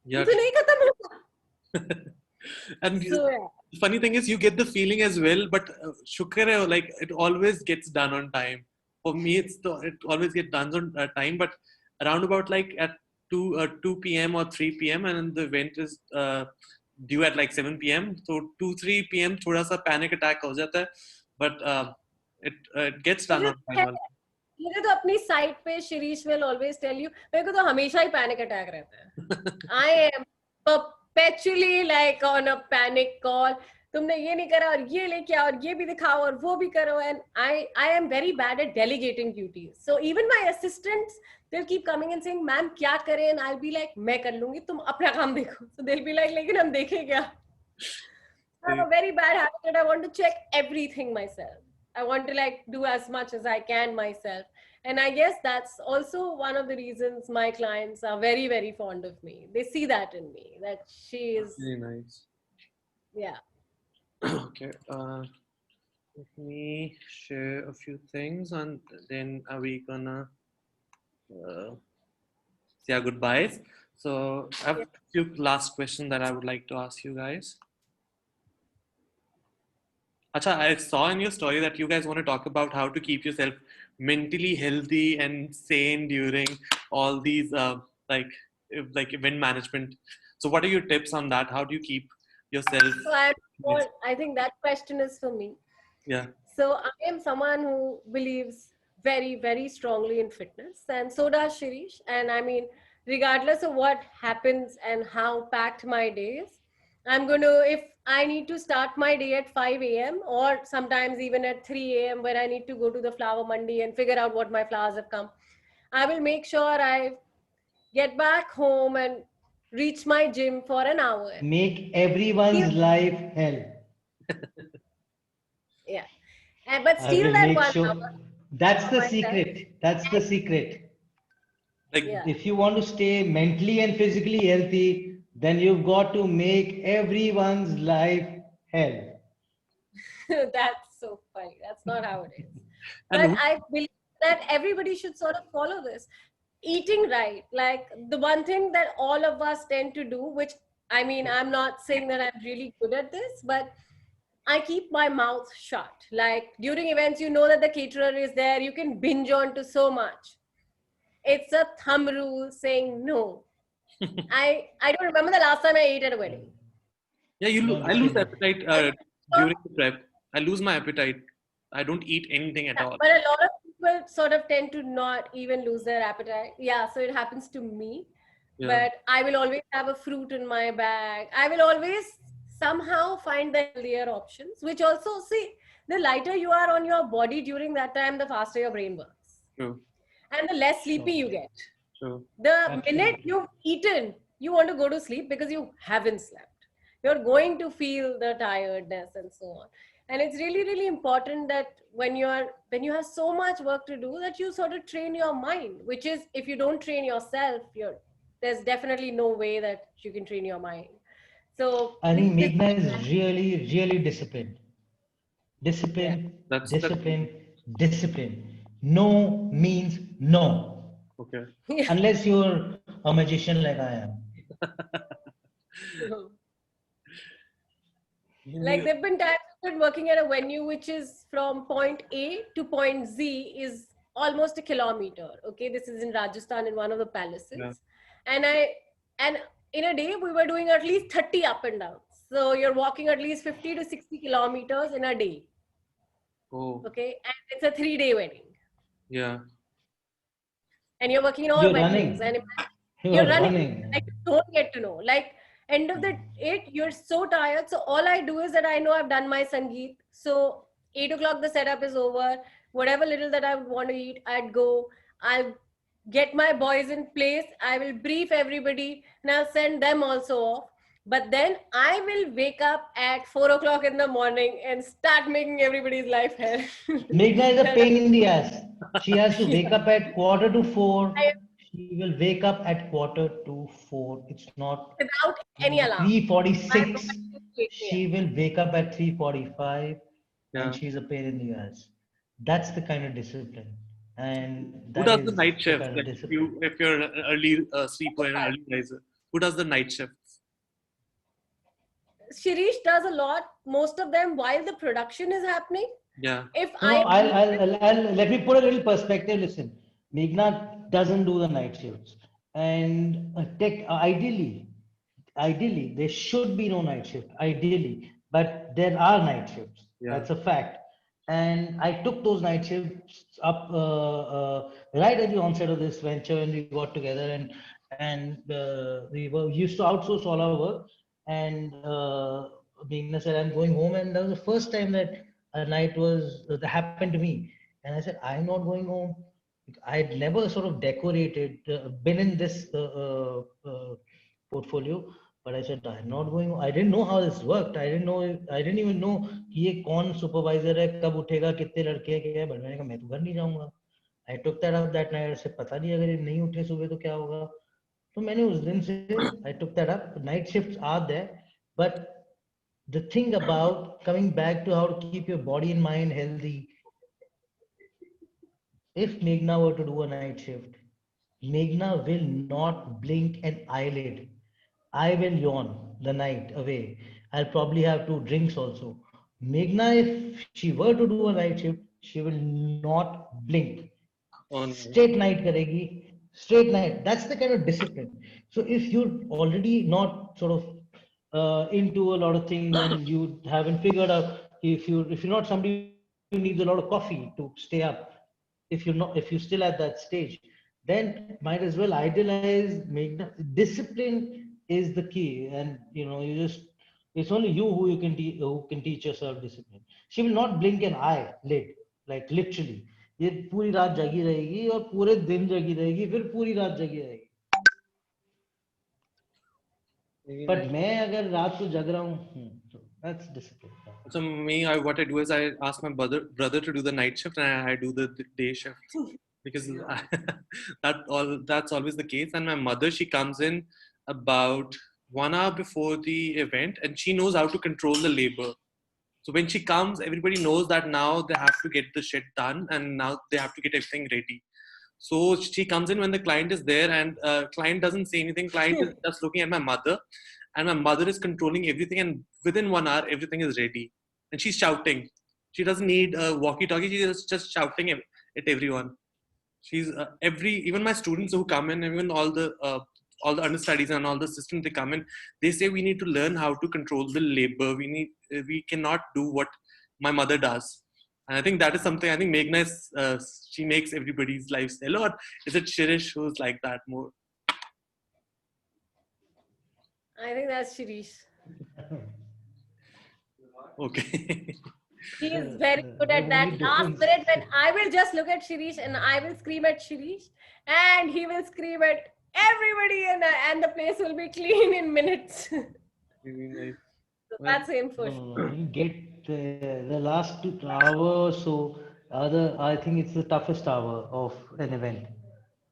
yeah. Ye to nahi khatam hoga. And So yeah. the funny thing is, you get the feeling as well, but shukar hai, like it always gets done on time. For me, it always gets done on time, but around about like at 2 p.m. or 3 p.m. and the event is due at like 7 p.m. So 2-3 p.m. thoda sa panic attack ho jata hai, but it gets done on time. मुझे तो अपनी site पे Shirish will always tell you, मेरे को तो हमेशा ही panic attack रहता है. I am perpetually like on a panic call. तुमने ये नहीं करा और ये लेके आओ और ये भी दिखाओ और वो भी करो, and I am very bad at delegating duties. So even my assistants, they'll keep coming and saying, "ma'am क्या करें?" and I'll be like, मैं कर लूंगी, तुम अपना काम देखो. So they'll be like, लेकिन हम देखें क्या? I have a very bad habit that I want to check everything myself. I want to like do as much as I can myself. And I guess that's also one of the reasons my clients are very, very fond of me. They see that in me, that she is, Very nice. yeah. Okay. Let me share a few things and then are we gonna say our goodbyes. So I have a few last questions that I would like to ask you guys. Acha, I saw in your story that you guys want to talk about how to keep yourself mentally healthy and sane during all these like event management. So what are your tips on that? How do you keep yourself? So I think that question is for me. Yeah. So I am someone who believes very, very strongly in fitness, and so does Shirish. And I mean, regardless of what happens and how packed my day is, I'm going to, if I need to start my day at 5 a.m. or sometimes even at 3 a.m. where I need to go to the flower mandi and figure out what my flowers have come, I will make sure I get back home and reach my gym for an hour. Make everyone's life hell. Yeah. But I steal will that make 1 sure. hour That's for the myself. secret. That's the secret. Like Yeah. If you want to stay mentally and physically healthy, then you've got to make everyone's life hell. That's so funny. That's not how it is. And But who- I believe that everybody should sort of follow this. Eating right, like the one thing that all of us tend to do, which I mean, I'm not saying that I'm really good at this, but I keep my mouth shut. Like during events, you know that the caterer is there, you can binge on to so much. It's a thumb rule saying no. I don't remember the last time I ate at a wedding. yeah, I lose appetite during the prep. I lose my appetite. I don't eat anything at all. But a lot of people sort of tend to not even lose their appetite. Yeah, so it happens to me. Yeah. But I will always have a fruit in my bag. I will always somehow find the healthier options, which also, see, the lighter you are on your body during that time, the faster your brain works. True. And the less sleepy you get. True. The minute you've eaten, you want to go to sleep because you haven't slept. You're going to feel the tiredness and so on. And it's really, really important that when you have so much work to do, that you sort of train your mind, which is, if you don't train yourself, there's definitely no way that you can train your mind. So I think Meghna is really, really disciplined. Discipline, That's discipline, discipline. No means no. okay. Unless you're a magician like I am. Like there've been times I've been working at a venue which is from point A to point Z is almost a kilometer. Okay, this is in Rajasthan in one of the palaces. Yeah. And in a day we were doing at least 30 up and downs. So you're walking at least 50 to 60 kilometers in a day. Oh, Okay, and it's a 3-day wedding. yeah. And you're working in all You're weddings. running. And You're running. running. Like, you don't get to know. Like, end of the it, you're so tired. So all I do is that I know I've done my Sangeet. So 8 o'clock the setup is over. Whatever little that I want to eat, I'd go. I'll get my boys in place. I will brief everybody and I'll send them also off. But then I will wake up at 4 o'clock in the morning and start making everybody's life hell. Meghna is a pain in the ass. She has to wake up at 3:45. She She will wake up at 4:45. It's not withoout any alarm. My 3:46. boys wake me She up. will wake up at 3:45, Yeah. and she's a pain in the ass. That's the kind of discipline, and Who that does the is night the shift? kind of Like discipline. if you're an early sleeper and an early riser, who does the night shifts? Shirish does a lot, most of them while the production is happening. Yeah. If No, I let me put a little perspective. Listen, Meghna doesn't do the night shifts, and ideally, there should be no night shift. Ideally, but there are night shifts. Yeah. That's a fact. And I took those night shifts up right at the onset of this venture when we got together, and we were used to outsource all our work. And Meghna said, "I'm going home," and that was the first time that a night was that happened to me. And I said, "I'm not going home." I'd never sort of decorated, been in this portfolio, but I said, I'm not going. I didn't know how this worked. I didn't even know कि ये कौन supervisor है, कब उठेगा, कितने लड़के हैं, क्या है. But मैंने कहा मैं तो घर नहीं जाऊंगा. I took that up that night. से पता नहीं अगर ये नहीं उठे सुबह तो क्या होगा. तो मैंने उस दिन से I took that up. Night shifts are there, but the thing about coming back to how to keep your body and mind healthy, if Meghna were to do a night shift, Meghna will not blink an eyelid. I will yawn the night away. I'll probably have 2 drinks also. Meghna, if she were to do a night shift, she will not blink. Oh, no. Straight night karegi, straight night. That's the kind of discipline. So if you're already not sort of into a lot of things and you haven't figured out if you're not somebody who needs a lot of coffee to stay up, if you're still at that stage, then might as well idealize discipline is the key. And you just it's only you who can teach yourself discipline. She will not blink an eyelid, like literally. ये पूरी रात जगी रहेगी और पूरे दिन जगी रहेगी, फिर पूरी रात जगी रहेगी. But मैं अगर रात को जग रहा हूँ, so that's discipline. So what I do is I ask my brother to do the night shift and I do the day shift because that's always the case. And my mother, she comes in about 1 hour before the event and she knows how to control the labor. So when she comes, everybody knows that now they have to get the shit done and now they have to get everything ready. So she comes in when the client is there and client doesn't say anything. Client is just looking at my mother and my mother is controlling everything and within 1 hour, everything is ready. And she's shouting. She doesn't need a walkie-talkie. She's just shouting at everyone. She's even my students who come in, even all the understudies and all the systems they come in, they say we need to learn how to control the labor. We cannot do what my mother does. And I think that is something, I think Meghna is, she makes everybody's lives a lot. Is it Shirish who's like that more? I think that's Shirish. Okay. He is very good at that last minute when I will just look at Shirish and I will scream at Shirish and he will scream at everybody and the place will be clean in minutes. So that's him for sure. You get the last 2 hours, so I think it's the toughest hour of an event.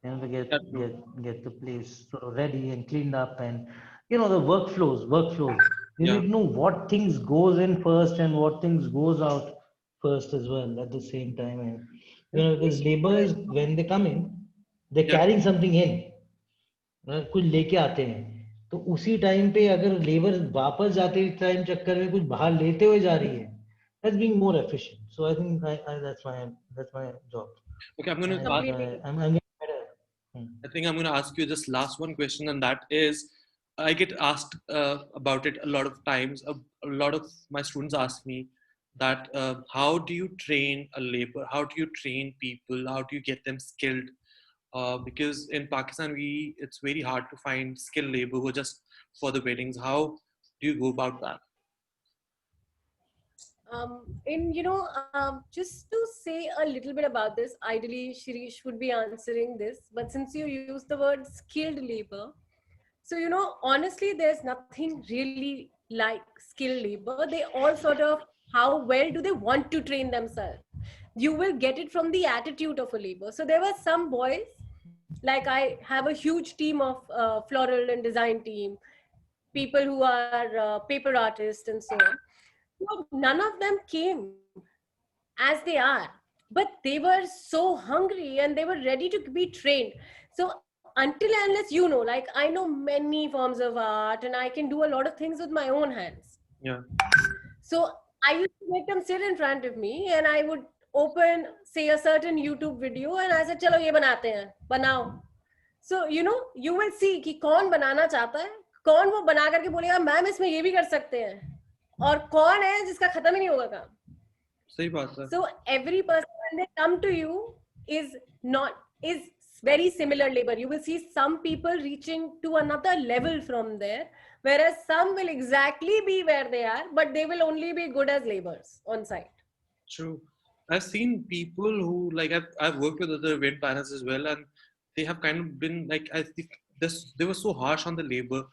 To get the place sort of ready and cleaned up, and the workflows. You need to know what things goes in first and what things goes out first as well at the same time. And because laborers, when they come in, they're carrying something in. कुछ लेके आते हैं, तो उसी time पे अगर labour वापस जाते टाइम चक्कर में कुछ बाहर लेते हुए जा रही है, that's being more efficient. So I think that's my job. Okay, I'm going to I'm getting better. I think I'm going to ask you just last one question, and that is, I get asked about it a lot of times. A lot of my students ask me that how do you train a labor? How do you train people? How do you get them skilled? Because in Pakistan, it's very hard to find skilled labor who are just for the weddings. How do you go about that? Just to say a little bit about this, ideally Shirish would be answering this, but since you use the word skilled labor, so honestly, there's nothing really like skilled labor. They all sort of, how well do they want to train themselves? You will get it from the attitude of a labor. So there were some boys Like I have a huge team of floral and design team, people who are paper artists and so on. So none of them came as they are, but they were so hungry and they were ready to be trained. So until and unless, you know, like I know many forms of art and I can do a lot of things with my own hands. Yeah. So I used to make them sit in front of me and I would open, say, a certain YouTube video and I said, चलो ये बनाते हैं, बनाओ. So you know, you will see कि कौन बनाना चाहता है, कौन वो बना करके बोलेगा मैम इसमें ये भी कर सकते हैं, और कौन है जिसका खत्म ही नहीं होगा काम. सही बात है. So every person when they come to you is very similar labor. You will see some people reaching to another level from there, whereas some will exactly be where they are, but they will only be good as laborers on site. True. I've seen people who, like, I've worked with other event planners as well, and they have kind of been like, I think this, they were so harsh on the labor,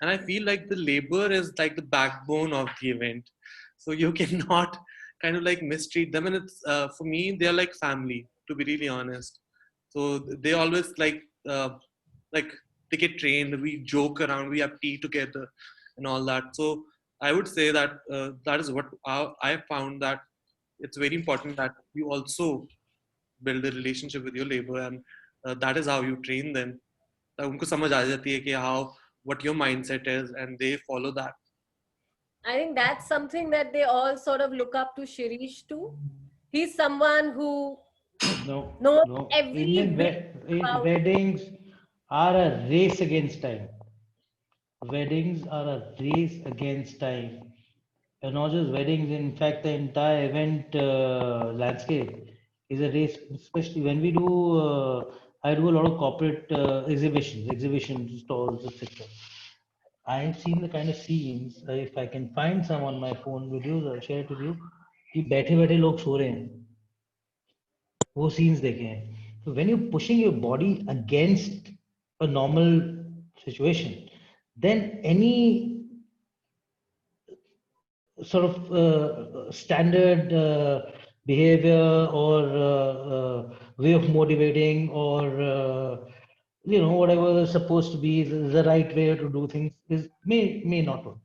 and I feel like the labor is like the backbone of the event, so you cannot kind of like mistreat them. And it's for me, they're like family, to be really honest. So they always like they get trained, we joke around, we have tea together and all that. So I would say that that is what I found, that it's very important that you also build a relationship with your labor, and that is how you train them. उनको समझ आ जाती है कि how, what your mindset is, and they follow that. I think that's something that they all sort of look up to Shirish too. He's someone who knows No. every Indian bit about. weddings are a race against time. Weddings are a race against time. And not just weddings, in fact, the entire event landscape is a race, especially when we do. I do a lot of corporate exhibition stalls, etc. I've seen the kind of scenes. If I can find some on my phone videos, I'll share it with you. कि बैठे बैठे लोग सो रहे हैं, वो scenes देखे हैं. So when you're pushing your body against a normal situation, then any sort of standard behavior or way of motivating or whatever is supposed to be the right way to do things is may not work.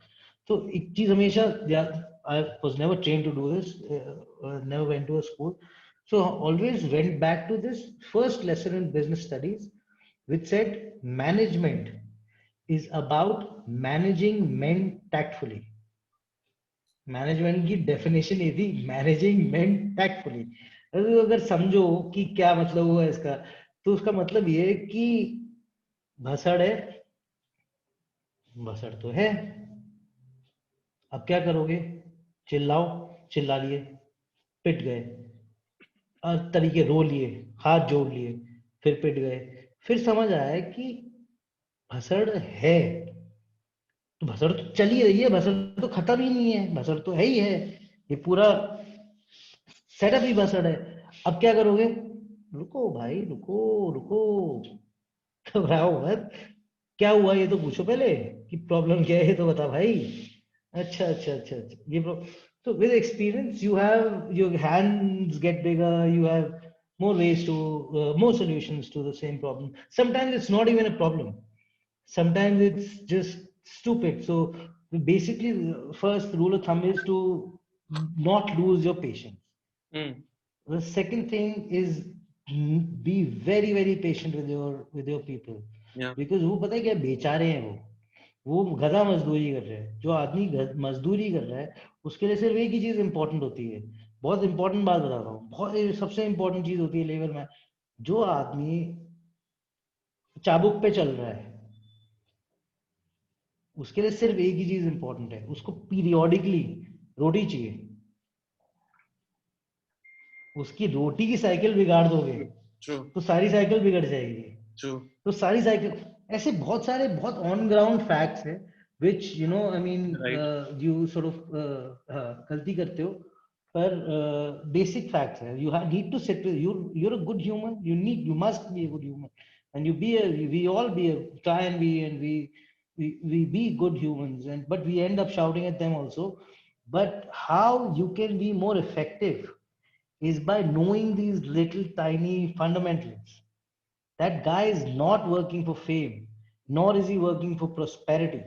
So एक चीज हमेशा, I was never trained to do this, never went to a school, so always went back to this first lesson in business studies, which said management is about managing men tactfully. Management की definition ये थी, managing main tactfully. अगर समझो कि क्या मतलब हुआ इसका, तो उसका मतलब ये है कि भसड़ है, भसड़ तो है, अब क्या करोगे, चिल्लाओ, चिल्ला लिए, पिट गए, तरीके रो लिए, हाथ जोड़ लिए, फिर पिट गए, फिर समझ आया कि भसड़ है तो भसड़ तो चल ही रही है, भसड़ तो खत्म ही नहीं है, भसड़ तो है ही है, ये पूरा सेटअप ही भसड़ है. अब क्या करोगे, रुको भाई, रुको रुको, घबराओ मत, क्या हुआ ये तो पूछो पहले, कि प्रॉब्लम क्या है ये तो बता भाई. अच्छा अच्छा अच्छा अच्छा, ये so with experience you have, your hands get bigger, you have more ways to more solutions to the same problem. Sometimes it's not even a problem, sometimes it's just stupid. So basically the first rule of thumb is to not lose your patience. The second thing is be very very patient with your people. Yeah. Because वो पता है क्या, बेचारे हैं वो गधा मजदूरी कर रहे हैं. जो आदमी मजदूरी कर रहा है उसके लिए सिर्फ एक ही चीज इंपॉर्टेंट होती है. बहुत इंपॉर्टेंट बात बता रहा हूँ, बहुत सबसे इंपॉर्टेंट चीज होती है लेबर में. जो आदमी चाबुक पे चल रहा है उसके लिए सिर्फ एक ही चीज इंपॉर्टेंट है, उसको पीरियोडिकली रोटी चाहिए. उसकी रोटी की साइकिल बिगाड़ दोगे तो सारी साइकिल बिगड़ जाएगी. तो सारी साइकिल, ऐसे बहुत सारे बहुत ऑन ग्राउंड फैक्ट्स है which I mean you sort of गलती करते हो, पर बेसिक फैक्ट्स है. You need to sit with you're a good human, you must be a good human, and we all try and we be good humans, but we end up shouting at them also. But how you can be more effective is by knowing these little tiny fundamentals That guy is not working for fame, nor is he working for prosperity.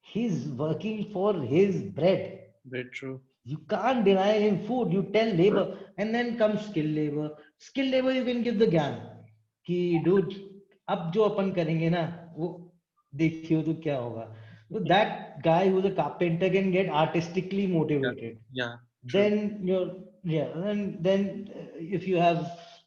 He's working for his bread. Very true. You can't deny him food. You tell labor, and then comes skilled labor. Skilled labor, you can give the ज्ञान कि dude, अब जो अपन करेंगे ना वो देखियो तो क्या होगा. So that guy who's a carpenter can get artistically Yeah. motivated. Yeah. True. Then you're yeah, and then if you have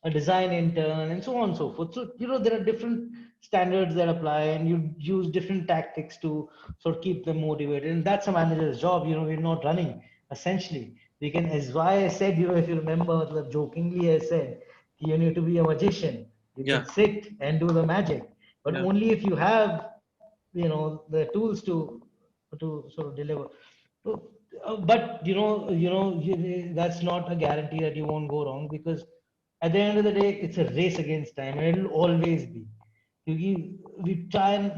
a design intern and so on and so forth. So there are different standards that apply, and you use different tactics to sort of keep them motivated. And that's a manager's job. We're not running essentially. We can, as why I said, if you remember, like, jokingly I said, you need to be a magician. You Yeah. can sit and do the magic, but Yeah. only if you have, the tools to sort of deliver. So, but that's not a guarantee that you won't go wrong, because at the end of the day, it's a race against time, and it'll always be. We try and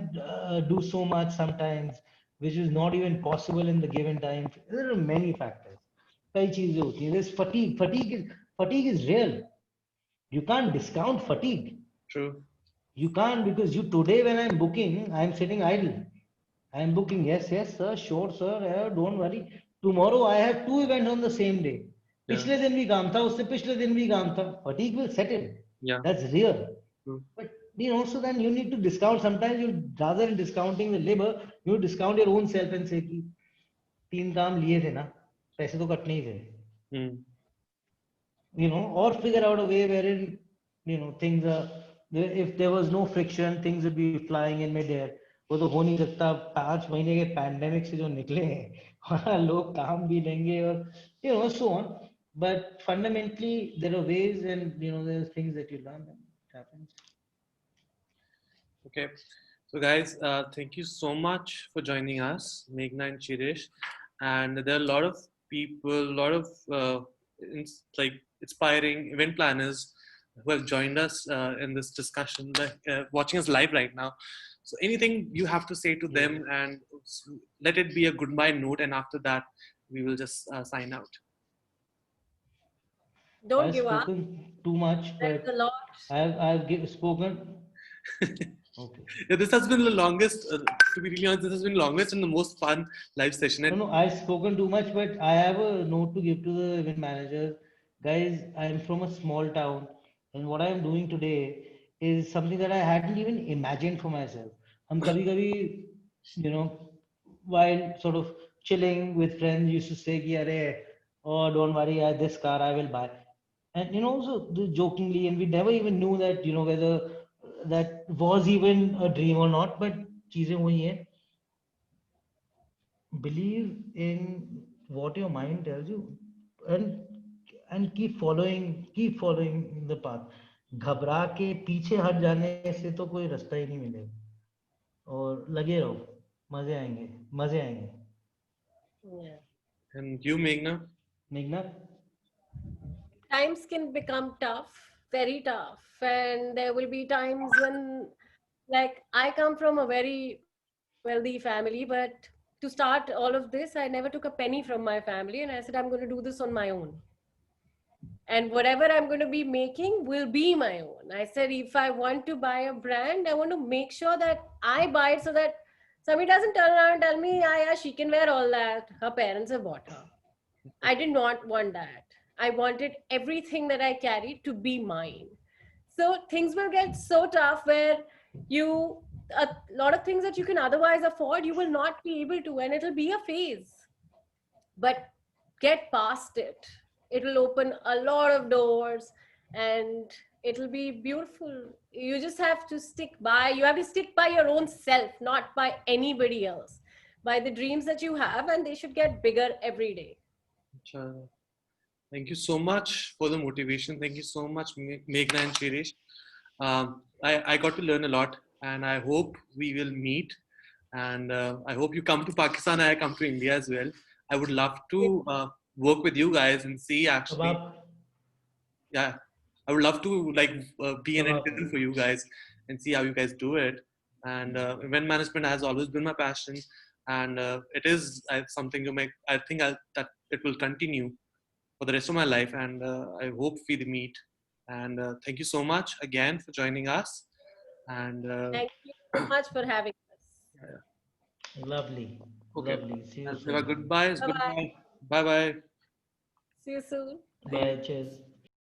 do so much sometimes, which is not even possible in the given time. There are many factors. कई चीजें होती हैं. There's fatigue. Fatigue is real. You can't discount fatigue. True. You can't, because today when I'm booking, I'm sitting idle. I'm booking. Yes, sir. Sure, sir. Don't worry. Tomorrow I have 2 events on the same day. Yeah. पिछले दिन भी काम था, उससे पिछले दिन भी काम था. Fatigue will set in. Yeah. That's real. True. But so then you need to discount. Sometimes rather than discounting the labor, you discount your own self and say कि 3 काम लिए थे ना, पैसे तो कटने ही थे. Or figure out a way wherein, things are, if there was no friction, things would be flying in midair. वो तो हो नहीं सकता. 5 महीने के पैंडेमिक से जो निकले हैं, लोग काम भी लेंगे और so on. But fundamentally, there are ways, and there's things that you learn, and it happens. Okay. So guys, thank you so much for joining us, Meghna and Chirish. And there are a lot of people, a lot of inspiring event planners who have joined us in this discussion, watching us live right now. So anything you have to say to them, and let it be a goodbye note, and after that we will just sign out. Don't I've give up. spoken too much, There's but a lot. I've spoken. Okay. Yeah, this has been the longest, to be really honest, this has been longest and the most fun live session. No, I've spoken too much, but I have a note to give to the event managers. Guys, I'm from a small town, and what I'm doing today is something that I hadn't even imagined for myself. हम कभी-कभी, while sort of chilling with friends, used to say कि अरे, oh, don't worry, this car I will buy. And so jokingly, and we never even knew that, whether that was even a dream or not, but चीजें हुई हैं. Believe in what your mind tells you, and keep following the path. घबरा के पीछे हट जाने से तो कोई रास्ता ही नहीं मिलेगा, और लगे रहो. मजे आएंगे. Yeah. And you, Meghna? Meghna? Times can become tough, very tough, and there will be times when, like, I come from a very wealthy family, but to start all of this, I never took a penny from my family, and I said I'm going to do this on my own, and whatever I'm going to be making will be my own. I said if I want to buy a brand, I want to make sure that I buy it so that somebody doesn't turn around and tell me, yeah, she can wear all that, her parents have bought her. I did not want that. I wanted everything that I carried to be mine. So things will get so tough where a lot of things that you can otherwise afford, you will not be able to, and it'll be a phase. But get past it. It will open a lot of doors, and it'll be beautiful. You just have to stick by your own self, not by anybody else, by the dreams that you have, and they should get bigger every day. Thank you so much for the motivation. Thank you so much, Meghna and Chirish. I got to learn a lot, and I hope we will meet. And I hope you come to Pakistan and I come to India as well. I would love to work with you guys and see actually. Yeah, I would love to be an intern for you guys and see how you guys do it. And event management has always been my passion, and it is something to make. I think that it will continue for the rest of my life, and I hope we meet And thank you so much again for joining us. And Thank you so much for having us. Lovely. okay, Lovely. See you have a soon. goodbye. Bye bye. Goodbye. Bye bye. See you soon. Bye. Cheers.